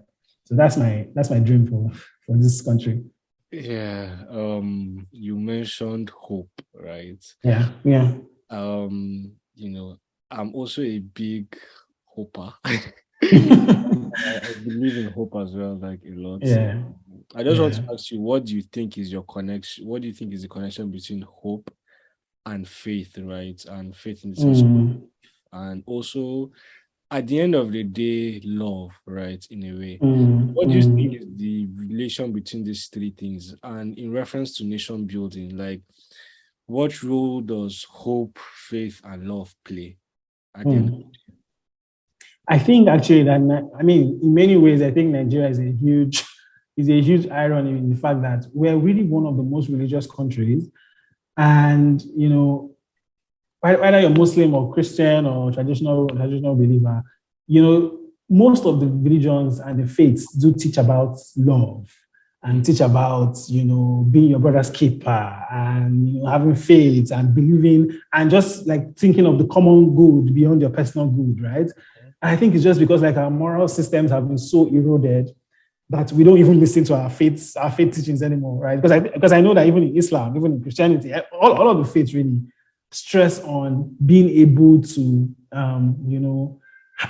So that's my dream for this country. Yeah. You mentioned hope, right? Yeah. Yeah. I'm also a big hoper. I believe in hope as well, like a lot. Yeah. I just want to ask you, what do you think is your connection? What do you think is the connection between hope and faith, right? And faith in the sense of, and also at the end of the day, love, right? In a way. What do you think is the relation between these three things? And in reference to nation building, like, what role does hope, faith, and love play at the end of the day? I think actually that, in many ways, I think Nigeria is a huge irony in the fact that we're really one of the most religious countries. And, whether you're Muslim or Christian or traditional believer, most of the religions and the faiths do teach about love and teach about, being your brother's keeper and, having faith and believing and just like thinking of the common good beyond your personal good, right? I think it's just because like our moral systems have been so eroded that we don't even listen to our faith teachings anymore, right? Because I know that even in Islam, even in Christianity, all of the faiths really stress on being able to,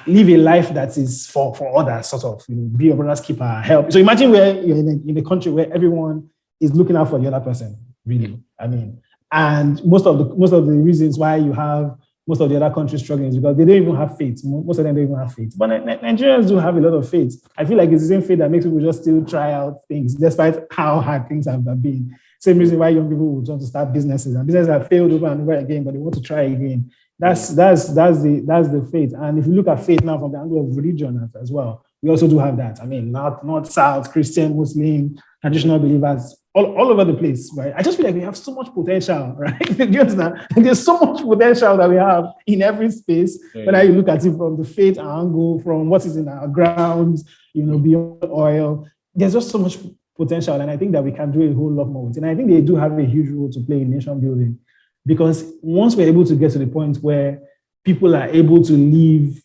live a life that is for others, sort of, be your brother's keeper, help. So imagine where you're in a country where everyone is looking out for the other person, really. I mean, and most of the reasons why you have most of the other countries struggling is because they don't even have faith. Most of them don't even have faith. But Nigerians do have a lot of faith. I feel like it's the same faith that makes people just still try out things, despite how hard things have been. Same reason why young people would want to start businesses, and businesses have failed over and over again, but they want to try again. That's the faith. And if you look at faith now from the angle of religion as well, we also do have that. I mean, North, South, Christian, Muslim, traditional believers, all over the place, right? I just feel like we have so much potential, right? Do you understand? There's so much potential that we have in every space, whether you look at it from the faith angle, from what is in our grounds, beyond oil. There's just so much potential, and I think that we can do a whole lot more with it. And I think they do have a huge role to play in nation building, because once we're able to get to the point where people are able to live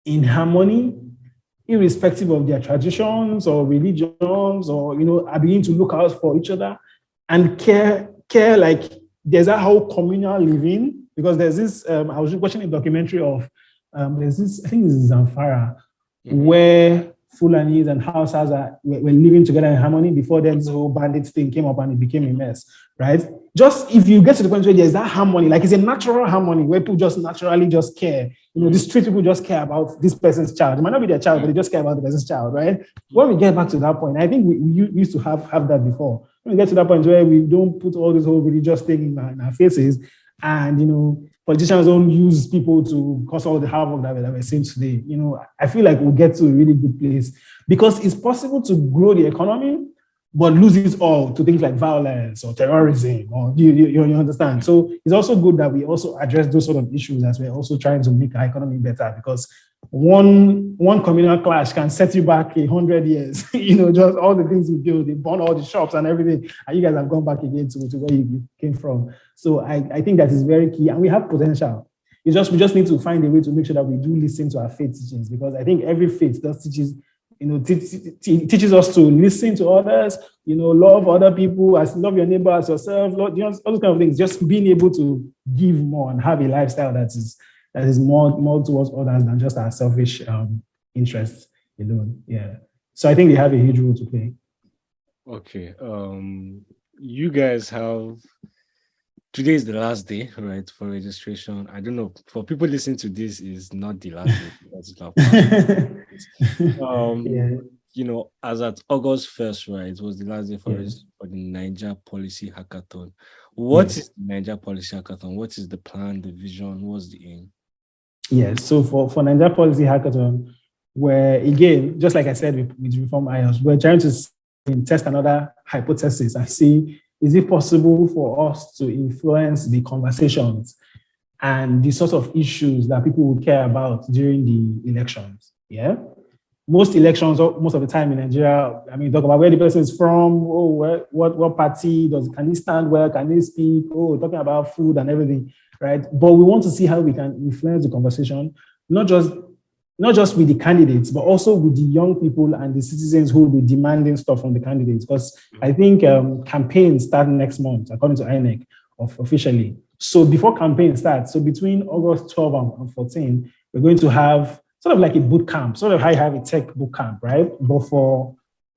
in harmony, irrespective of their traditions or religions, or are beginning to look out for each other and care like there's a whole communal living. Because there's this, I was watching a documentary of there's this, I think this is Zamfara, where Fulanis and Hausas were living together in harmony. Before then, this whole bandit thing came up and it became a mess, right? Just if you get to the point where there's that harmony, like it's a natural harmony where people just naturally just care. The street people just care about this person's child. It might not be their child, but they just care about the person's child, right? When we get back to that point, I think we used to have that before. When we get to that point where we don't put all this whole religious thing in our faces, and politicians don't use people to cause all the havoc that we're seeing today. I feel like we'll get to a really good place, because it's possible to grow the economy but lose it all to things like violence or terrorism, or you understand. So it's also good that we also address those sort of issues as we're also trying to make our economy better, because one communal clash can set you back 100 years. Just all the things you build, they burn all the shops and everything, and you guys have gone back again to where you came from. So I think that is very key, and we have potential. We just need to find a way to make sure that we do listen to our faith teachings, because I think every faith does teaches us to listen to others, love other people, love your neighbor as yourself, all those kind of things. Just being able to give more and have a lifestyle that is more towards others than just our selfish interests alone. Yeah. So I think they have a huge role to play. Okay. You guys have, today is the last day, right, for registration. I don't know, for people listening to this, is not the last day. As at August 1st, right, it was the last day for the Niger Policy Hackathon. What is the Niger Policy Hackathon? What is the plan, the vision? What's the aim? Yes, so for Niger Policy Hackathon, where, again, just like I said with Reform IELTS, we're trying to test another hypothesis and see, is it possible for us to influence the conversations and the sort of issues that people would care about during the elections? Yeah. Most elections, most of the time in Nigeria, talk about where the person is from, what party can he stand well, can he speak, talking about food and everything, right? But we want to see how we can influence the conversation, not just with the candidates, but also with the young people and the citizens who will be demanding stuff from the candidates. Because I think campaigns start next month, according to INEC, officially. So before campaign starts, so between August 12 and 14, we're going to have sort of like a boot camp, sort of how you have a tech boot camp, right? But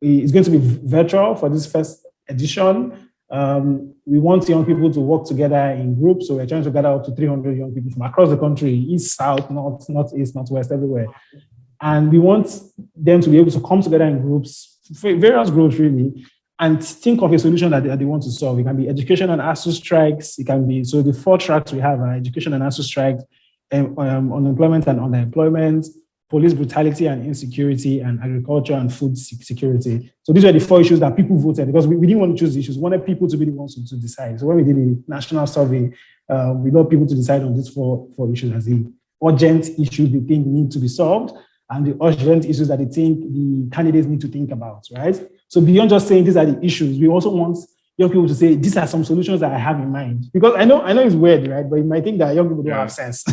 it's going to be virtual for this first edition. We want young people to work together in groups. So we're trying to gather up to 300 young people from across the country, east, south, north, east, northwest, everywhere. And we want them to be able to come together in groups, various groups really, and think of a solution that they want to solve. It can be education and ASU strikes. It can be, so the 4 tracks we have are education and ASU strikes, unemployment and underemployment, police brutality and insecurity, and agriculture and food security. So these were the 4 issues that people voted, because we didn't want to choose the issues. We wanted people to be the ones to decide. So when we did the national survey, we got people to decide on these four issues as the urgent issues they think need to be solved, and the urgent issues that they think the candidates need to think about, right? So beyond just saying these are the issues, we also want young people to say, these are some solutions that I have in mind. Because I know it's weird, right? But you might think that young people don't have sense.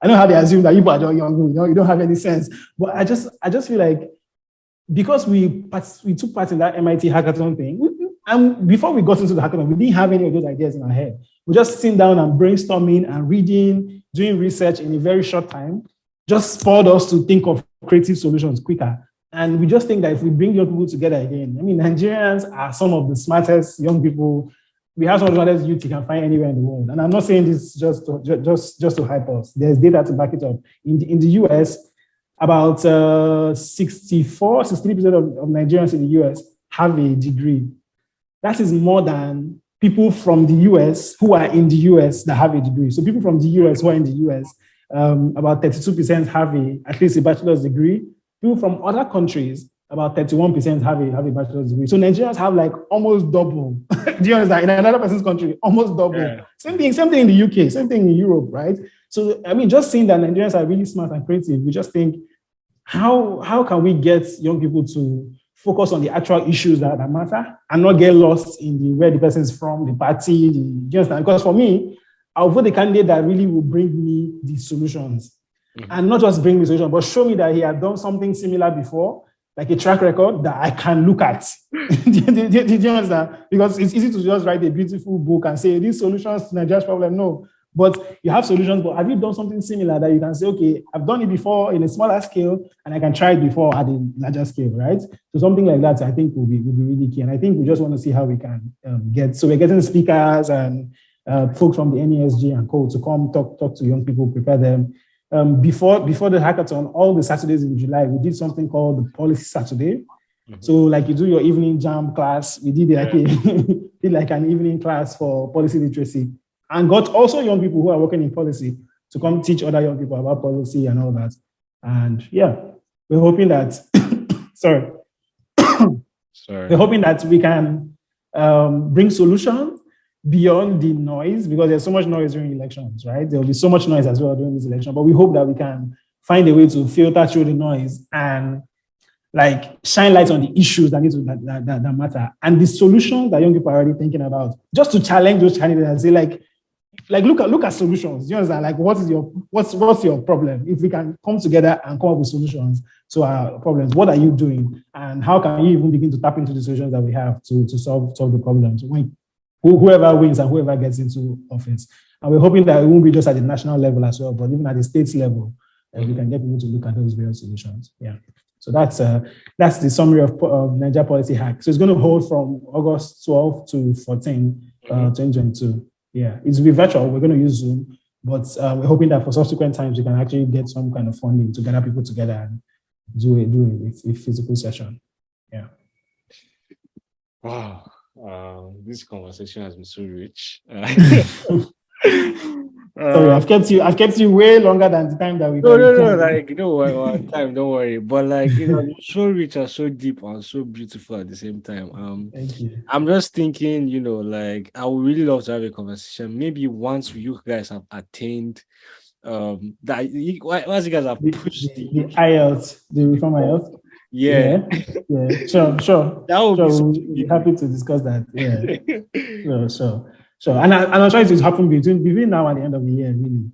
I know how they assume that you are young, you don't have any sense. But I just feel like because we took part in that MIT hackathon thing, and before we got into the hackathon, we didn't have any of those ideas in our head. We just sitting down and brainstorming and reading, doing research in a very short time, just spurred us to think of creative solutions quicker. And we just think that if we bring young people together again, I mean, Nigerians are some of the smartest young people. We have some of the smartest youth you can find anywhere in the world. And I'm not saying this just to hype us. There's data to back it up. In the US, about 63% of Nigerians in the US have a degree. That is more than people from the US who are in the US that have a degree. So people from the US who are in the US, about 32% have at least a bachelor's degree. People from other countries, about 31% have a bachelor's degree. So Nigerians have like almost double. Do you understand? In another person's country, almost double. Yeah. Same thing in the UK, same thing in Europe, right? So, I mean, just seeing that Nigerians are really smart and creative, we just think, how can we get young people to focus on the actual issues that matter and not get lost in where the person is from, the party, do you understand? Because for me, I'll vote the candidate that really will bring me the solutions. Mm-hmm. And not just bring me solutions, but show me that he had done something similar before, like a track record that I can look at. Did you understand? Because it's easy to just write a beautiful book and say, these solutions to Nigeria's problem. No. But you have solutions, but have you done something similar that you can say, okay, I've done it before in a smaller scale and I can try it before at a larger scale, right? So something like that, I think will be really key. And I think we just want to see how we can so we're getting speakers and folks from the NESG and co to come talk to young people, prepare them. Before the hackathon, all the Saturdays in July, we did something called the Policy Saturday. Mm-hmm. So like you do your evening jam class, we did like an evening class for policy literacy. And got also young people who are working in policy to come teach other young people about policy and all that. And yeah, we're hoping that, we're hoping that we can bring solutions beyond the noise, because there's so much noise during elections, right? There'll be so much noise as well during this election, but we hope that we can find a way to filter through the noise and like shine light on the issues that that matter and the solutions that young people are already thinking about, just to challenge those candidates and say like look at solutions. You understand? Like what's your problem? If we can come together and come up with solutions to our problems, what are you doing, and how can you even begin to tap into the solutions that we have to solve the problems when whoever wins and whoever gets into office. And we're hoping that it won't be just at the national level as well, but even at the state level, we can get people to look at those various solutions. Yeah. So that's the summary of Nigeria Policy Hack. So it's going to hold from August 12 to 14, 2022. Yeah, it's will be virtual. We're going to use Zoom, but we're hoping that for subsequent times we can actually get some kind of funding to gather people together and do a physical session. Yeah. Wow. This conversation has been so rich. Sorry, I've kept you way longer than the time that we. No, like time, don't worry. But like so rich and so deep and so beautiful at the same time. Thank you. I'm just thinking, like I would really love to have a conversation. Maybe once you guys have attained once you guys have pushed the IELTS, the reform IELTS. Yeah. Sure. That would be happy to discuss that. Yeah. Sure. And I'm trying to happen between now and the end of the year, really.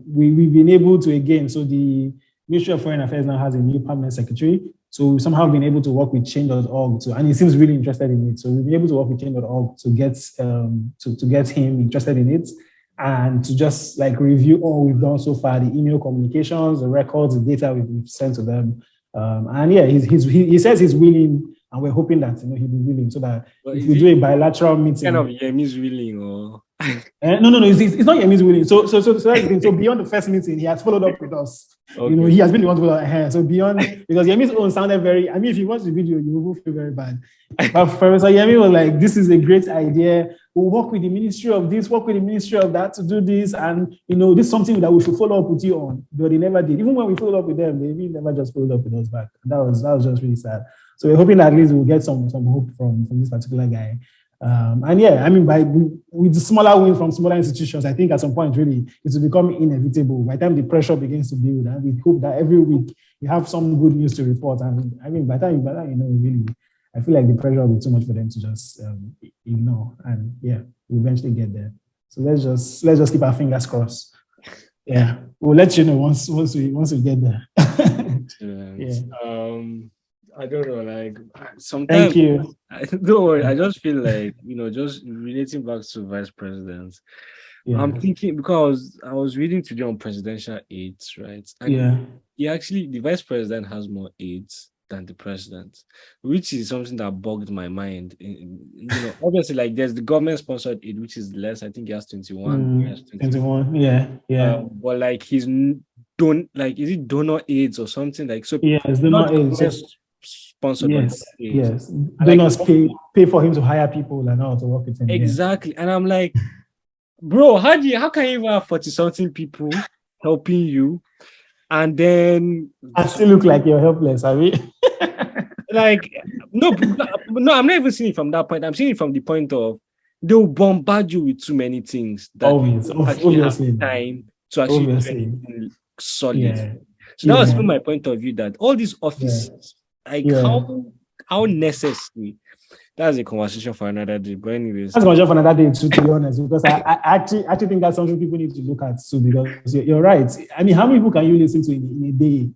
We've been able to, again, so the Ministry of Foreign Affairs now has a new permanent secretary. So we've somehow been able to work with change.org and he seems really interested in it. So we've been able to work with change.org to get to get him interested in it and to just like review all we've done so far, the email communications, the records, the data we've sent to them. And yeah, he says he's willing, and we're hoping that he'll be willing, so that if we do a bilateral meeting. Kind of Yemi's willing, or no, it's not Yemi's willing. So that's the thing. So beyond the first meeting, he has followed up with us. Okay. He has been the one to follow our hands. So beyond, because Yemi's own sounded very. I mean, if you watch the video, you will feel very bad. But Professor Yemi was like, "This is a great idea. We'll work with the ministry of this, work with the ministry of that to do this, and this is something that we should follow up with you on." But they never did. Even when we followed up with them, they really never just followed up with us back. That was just really sad. So we're hoping that at least we'll get some hope from this particular guy. And yeah, I mean, with the smaller wins from smaller institutions, I think at some point really it will become inevitable. By the time the pressure begins to build, and we hope that every week we have some good news to report. And I mean, by the time really, I feel like the pressure will be too much for them to just ignore. And yeah, we'll eventually get there. So let's just keep our fingers crossed. Yeah. We'll let you know once we get there. Excellent. Yeah. I don't know, like Thank sometimes you. don't worry, I just feel like, just relating back to vice presidents. I'm Yeah. thinking because I was reading today on presidential aides, right? And Yeah. the vice president has more aides than the president, which is something that bugged my mind. Obviously, like there's the government sponsored aid, which is less. I think he has 21, he has 21. 21. Yeah. Yeah. But like don't like is it donor aids or something like so Yes. Do not not the age. government So, sponsored but yes. donor aids. Yes. And Do like not pay for him to hire people and how to work with him. Yeah. exactly. And I'm like, bro, how can you even have 40 something people helping you? And then I still look like you're helpless, are we? like no, I'm not even seeing it from that point. I'm seeing it from the point of they'll bombard you with too many things that you Always. don't actually have Obviously. time to actually do Obviously. anything solid. Yeah. So that was Yeah. from my point of view that all these Yeah. offices, like Yeah. how necessary. That's a conversation for another day. But anyways, That's going to for another day too, to be honest, because I actually think that's something people need to look at too, because you're right. I mean, how many people can you listen to in a day?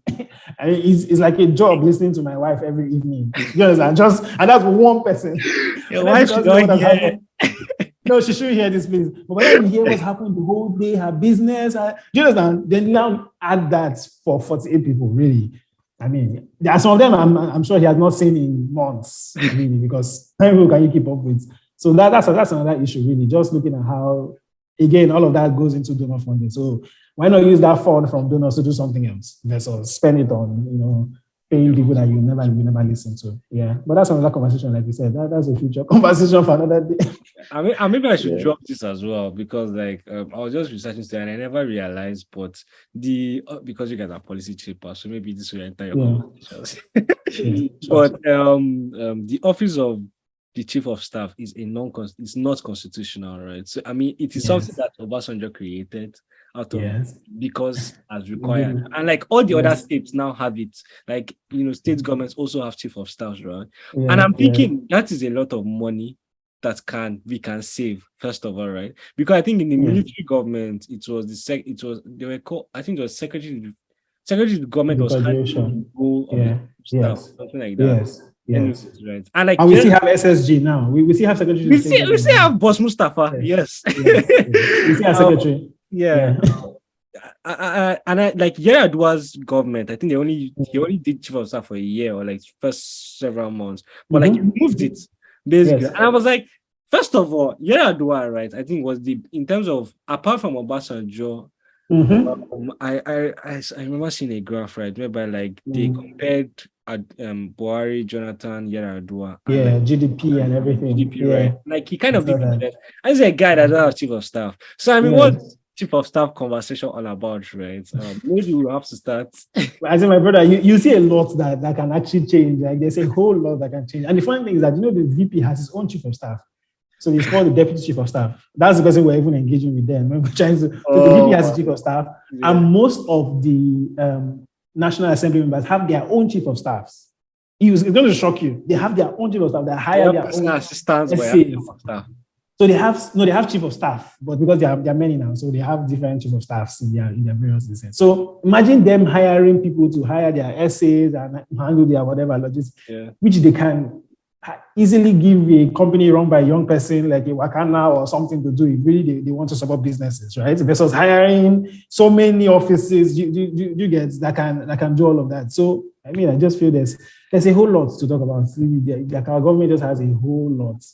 I mean, it's like a job listening to my wife every evening. You understand? And that's one person. your And then she wife should doesn't know not what has hear. happened. No, she shouldn't hear this, please. But by the time you hear what's happened the whole day, her business, do you understand? Then now add that for 48 people, really. I mean, there are some of them I'm sure he has not seen in months, really, because how many people can you keep up with? So that's another issue, really. Just looking at how, again, all of that goes into donor funding. So why not use that fund from donors to do something else versus spend it on, paying people that you never listen to. Yeah, but that's another conversation, like you said. That's a future conversation for another day. Maybe I should Yeah. drop this as well because like I was just researching today and I never realized, but because you guys are policy chippers, so maybe this will enter your Yeah. conversations. Sure. But the office of the chief of staff is it's not constitutional, right? So I mean, it is something Yes. that Obasanjo created out of Yes. because as required, and like all the other Yes. states now have it. Like state governments also have chief of staffs, right? And Yeah. I'm Yeah. thinking that is a lot of money that we can save first of all, right? Because I think in the Yeah. military government it was they were called, I think it was secretary of the government The was handling graduation. the role of the Yeah. staff, Yes. something like that. Yes. Anyways, Yes. right? And like And we still have SSG now. We still have secretary to state we still government. have Boss Mustafa, Yes. yes. Yes. Yes. We still have secretary. Yeah. Yeah. I like Yaradwa's government. I think he only did chief of staff for a year or like first several months, but like he moved it basically. Yes. And I was like, first of all, Yaradua, right? I think was in terms of apart from Obasanjo, I remember seeing a graph right whereby like they compared Buhari, Jonathan, Yaradua, and Yeah. like GDP and everything. GDP, right? Yeah. Like he kind I of saw did the that. best. As a guy that doesn't have chief of staff. So I mean, Yes. what's chief of staff conversation all about, right? Maybe we'll have to start. As in my brother, you see a lot that can actually change. Like there's a whole lot that can change. And the funny thing is that the VP has his own chief of staff. So he's called the deputy chief of staff. That's the person we're even engaging with them. We're trying to. So the VP has a chief of staff, and most of the National Assembly members have their own chief of staffs. It's going to shock you. They have their own chief of staff. They hire their own assistants, chief of staff. So they have chief of staff, but because they are many now, so they have different chief of staffs in their various decisions. So imagine them hiring people to hire their essays and handle their whatever logistics, which they can easily give a company run by a young person like a Wakana or something to do if really they want to support businesses, right? Versus hiring so many offices you get that can do all of that. So I mean, I just feel there's a whole lot to talk about. Like our government just has a whole lot.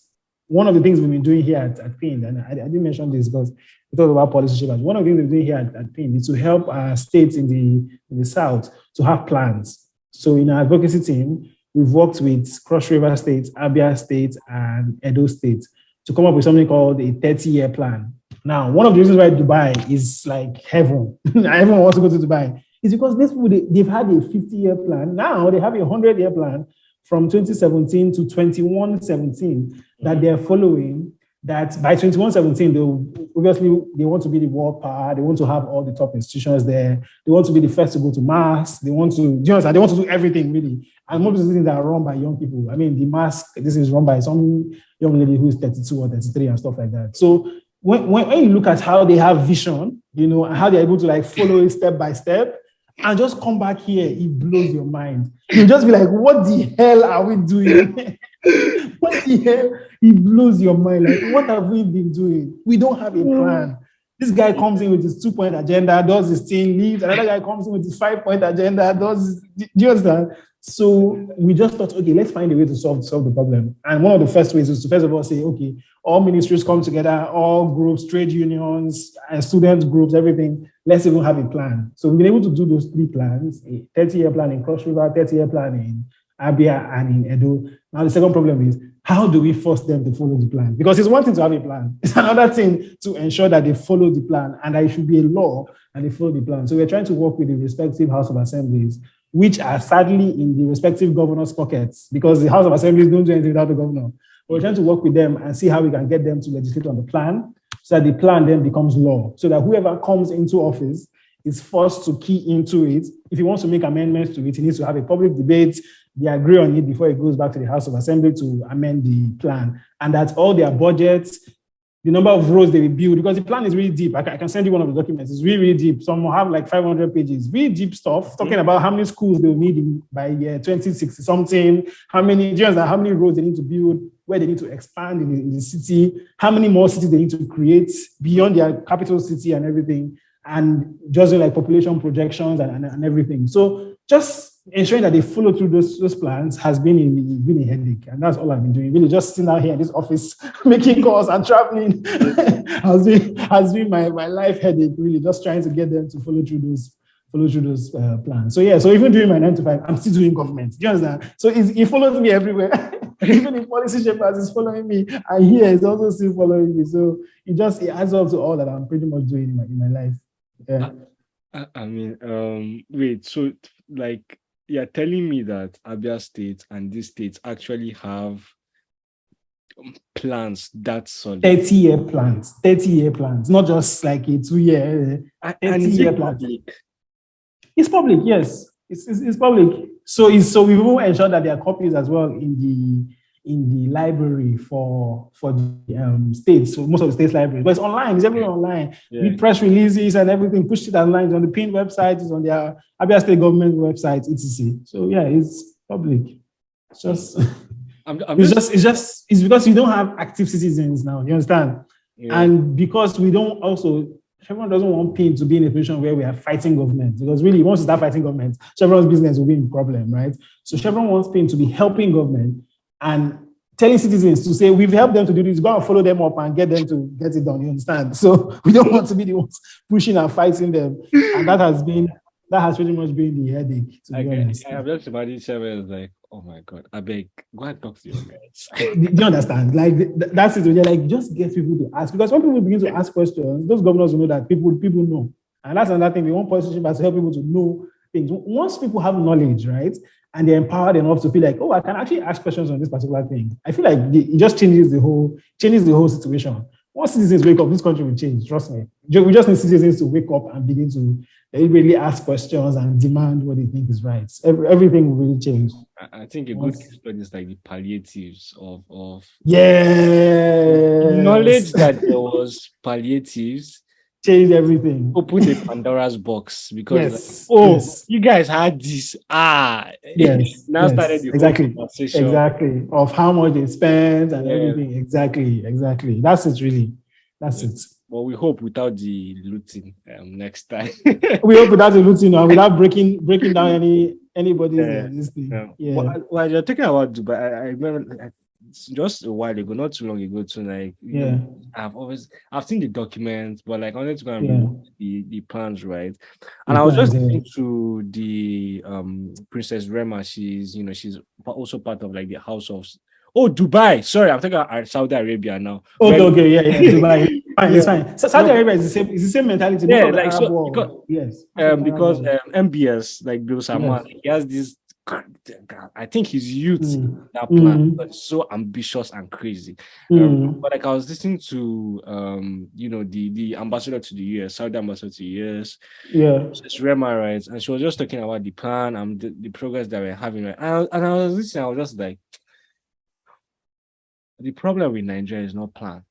One of the things we've been doing here at PIN, and I didn't mention this because we talked about policy shapers. One of the things we're doing here at PIN is to help our states in the South to have plans. So in our advocacy team, we've worked with Cross River State, Abia State, and Edo State to come up with something called a 30-year plan. Now, one of the reasons why Dubai is like heaven, everyone wants to go to Dubai, is because these people, they've had a 50-year plan. Now they have a 100-year plan from 2017 to 2117 that they're following, that by 2117, they want to be the world power. They want to have all the top institutions there. They want to be the first to go to Mars. They want to do everything really. And most of the things that are run by young people. I mean, the Mars, this is run by some young lady who's 32 or 33 and stuff like that. So when you look at how they have vision and how they're able to like follow it step by step, and just come back here, it blows your mind. You just be like, what the hell are we doing? What the hell? It blows your mind. Like, what have we been doing? We don't have a plan. This guy comes in with his 2-point agenda, does his thing, leaves. Another guy comes in with his 5-point agenda, does. Do you understand? So we just thought, okay, let's find a way to solve the problem. And one of the first ways is to first of all say, okay, all ministries come together, all groups, trade unions, and student groups, everything. Let's even have a plan. So we've been able to do those 3 plans: a 30-year plan in Cross River, 30-year plan in Abia, and in Edo. Now the second problem is, how do we force them to follow the plan? Because it's one thing to have a plan. It's another thing to ensure that they follow the plan, and that it should be a law and they follow the plan. So we're trying to work with the respective House of Assemblies, which are sadly in the respective governors' pockets, because the House of Assemblies don't do anything without the governor. We're trying to work with them and see how we can get them to legislate on the plan, so that the plan then becomes law, so that whoever comes into office is forced to key into it. If he wants to make amendments to it, he needs to have a public debate. They agree on it before it goes back to the House of Assembly to amend the plan. And that's all their budgets, the number of roads they will build, because the plan is really deep. I can send you one of the documents. It's really, really deep. Some will have like 500 pages, really deep stuff, talking about how many schools they will need by year 2060 something, how many roads they need to build, where they need to expand in the city, how many more cities they need to create beyond their capital city and everything, and just like population projections and everything. So just ensuring that they follow through those plans has been a headache, and that's all I've been doing. Really, just sitting out here in this office, making calls and traveling has been my life headache. Really, just trying to get them to follow through those plans. So yeah, so even during my 9 to 5, I'm still doing government. Do you understand? So it follows me everywhere. Even if policy shapers is following me, and here is also still following me. So it adds up to all that I'm pretty much doing in my life. Yeah. I mean, wait, so like you're telling me that Abia State and these states actually have plans that solid? 30-year plans, 30-year plans, not just like a 2-year, and is 30-year it plan. public? It's public, yes. It's public. So we will ensure that there are copies as well in the library for the states. So most of the states' libraries, but it's online. It's everything online. Yeah. We press releases and everything, pushed it online. It's on the PIN website. It's on their Abia State government website, etc. So yeah, it's public. It's just. It's because we don't have active citizens now. You understand? Yeah. And because we don't also. Chevron doesn't want PIN to be in a position where we are fighting government, because really, once you start fighting government, Chevron's business will be in problem, right? So Chevron wants PIN to be helping government and telling citizens to say, we've helped them to do this, go and follow them up and get them to get it done, you understand? So we don't want to be the ones pushing and fighting them. And that has pretty much been the headache, to be honest. I have just imagined Chevron is like, oh my God, I beg, go and talk to your guys. Do you understand? Like, that's it. You're like, just get people to ask. Because when people begin to ask questions, those governors will know that people know. And that's another thing. We want politicians to help people to know things. Once people have knowledge, right, and they're empowered enough to feel like, oh, I can actually ask questions on this particular thing, I feel like it just changes the whole situation. Once citizens wake up, this country will change. Trust me. We just need citizens to wake up and begin to really ask questions and demand what they think is right. Everything will really change. I think a good study is like the palliatives of knowledge that there was palliatives. Changed everything. Open a Pandora's box, because you guys had this. Started the whole conversation. Exactly. Of how much they spent and everything. Exactly. That's it, really. That's it. Well, we hope without the looting next time. We hope without the looting, without breaking down anybody's this thing. Yeah. Well, you're talking about Dubai. I remember just a while ago, not too long ago, to like, I've seen the documents, but like I wanted to go and read the plans, right? And I was just listening to the Princess Rema. She's also part of like the House of Dubai. Sorry, I'm talking about Saudi Arabia now. Okay, Dubai. It's fine. So Saudi Arabia is the same mentality. Yeah, like so, because MBS, like Bill Salman, he has this. I think his youth that plan, but so ambitious and crazy. But like I was listening to the ambassador to the US, Saudi ambassador to the US, it's Rema, right? And she was just talking about the plan and the progress that we're having, right? And I was listening, I was just like, the problem with Nigeria is not plan.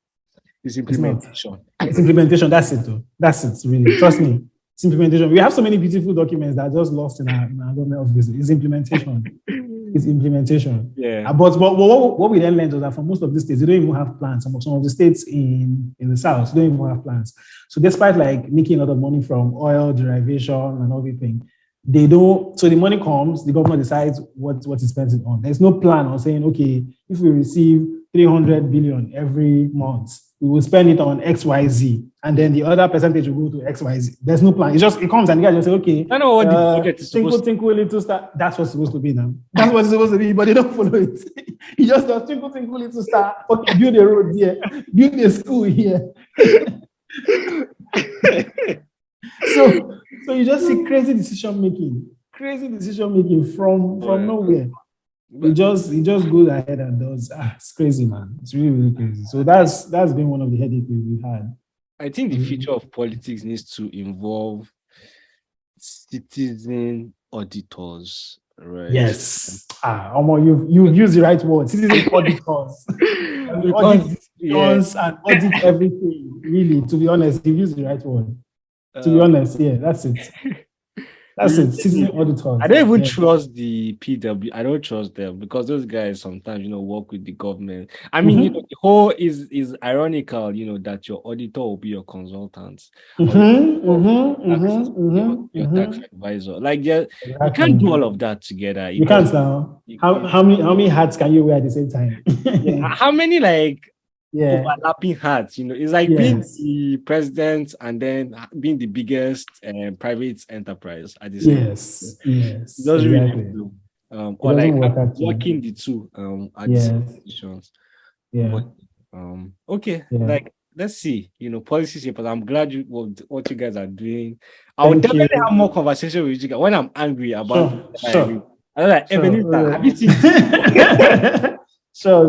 It's It's not. implementation. It's implementation. That's it, though. That's it, really. Trust me. It's implementation. We have so many beautiful documents that are just lost in our government office. It's implementation. It's implementation. Yeah. But what we then learned was that for most of the states, they don't even have plans. Some of the states in the south don't even have plans. So despite like making a lot of money from oil derivation and everything, they don't. So the money comes, the government decides what it's spent it on. There's no plan on saying, okay, if we receive 300 billion every month, we will spend it on XYZ, and then the other percentage will go to XYZ. There's no plan. It comes and the guy just say, okay, I know what the budget is supposed tinkle little star. That's what's supposed to be now. That's what it's supposed to be, but they don't follow it. He just does tinkle little star. Okay, build a road here, build a school here. So you just see crazy decision making from nowhere. He just goes ahead and does. It's crazy, man. It's really, really crazy. So that's been one of the headaches we've had. I think the future of politics needs to involve citizen auditors, right? Yes. You've used the right word. Citizen auditors. And audit everything. Really, to be honest, you've used the right word. To be honest, yeah, that's it. That's it. Citizen auditors. I don't even trust the PW. I don't trust them because those guys sometimes, work with the government. I mean, the whole is ironical, that your auditor will be your consultant, your tax advisor. Like, you can't do all of that together. You can't now. How many hats can you wear at the same time? How many overlapping hats? It's like being the president and then being the biggest private enterprise at the same time. Yes. It doesn't really do. Or like working the two at the same positions. Yeah. But, okay. Like, let's see. Policy shapers. I'm glad what you guys are doing. I will definitely have more conversation with you guys when I'm angry about. Sure. I'm like, Ebenezar, have you seen? Sure.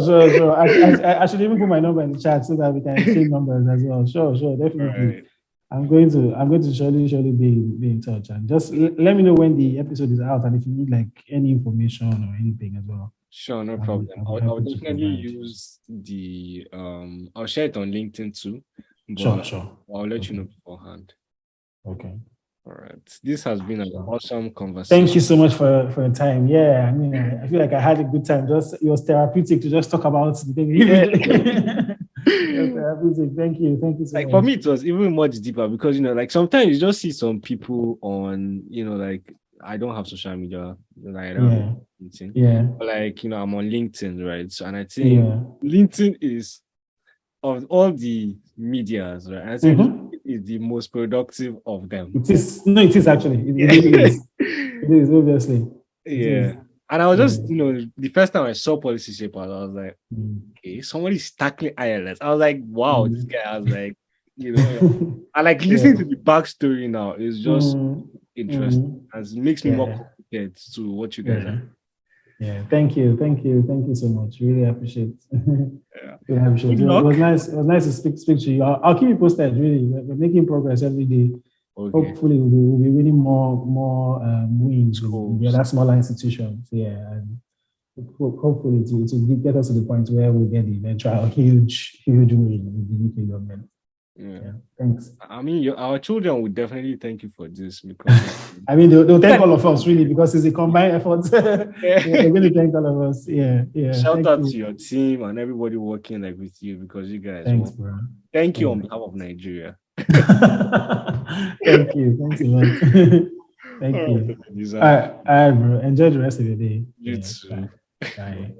I should even put my number in the chat so that we can exchange numbers as well. Sure, definitely. Right. I'm going to surely be in touch, and just let me know when the episode is out and if you need like any information or anything as well. Sure, no problem. I'll definitely use the I'll share it on LinkedIn too. Sure. I'll let you know beforehand. Okay. All right. This has been an awesome conversation. Thank you so much for your time. Yeah, I mean, I feel like I had a good time. It was therapeutic to just talk about the thing. Therapeutic. Thank you so much. For me, it was even much deeper because like sometimes you just see some people on, like I don't have social media, I don't have LinkedIn. Yeah. But like I'm on LinkedIn, right? So and I think LinkedIn is of all the medias, right? And I think is the most productive of them. It is. No, it is actually. It is. It is, obviously. And I was just, the first time I saw Policy Shapers, I was like, okay, somebody's tackling IELTS. I was like, wow, this guy. I was like, I like listening to the backstory now is just interesting. And it makes me more committed to what you guys are. Yeah, thank you so much. Really appreciate it. Really appreciate it. It was nice to speak to you. I'll keep you posted. Really, we're making progress every day. Okay. Hopefully, we'll be winning more wins with the other smaller institutions. Yeah, and hopefully to get us to the point where we get the eventual huge win with the UK government. Yeah, thanks. I mean, our children would definitely thank you for this because I mean, they'll thank all of us really because it's a combined effort. They're going to thank all of us. Yeah. Shout out to your team and everybody working like with you because you guys. Thanks, bro. Thank you on behalf of Nigeria. Thank you. Thanks a lot. Thank you. All right, bro. Enjoy the rest of your day. You too. Bye.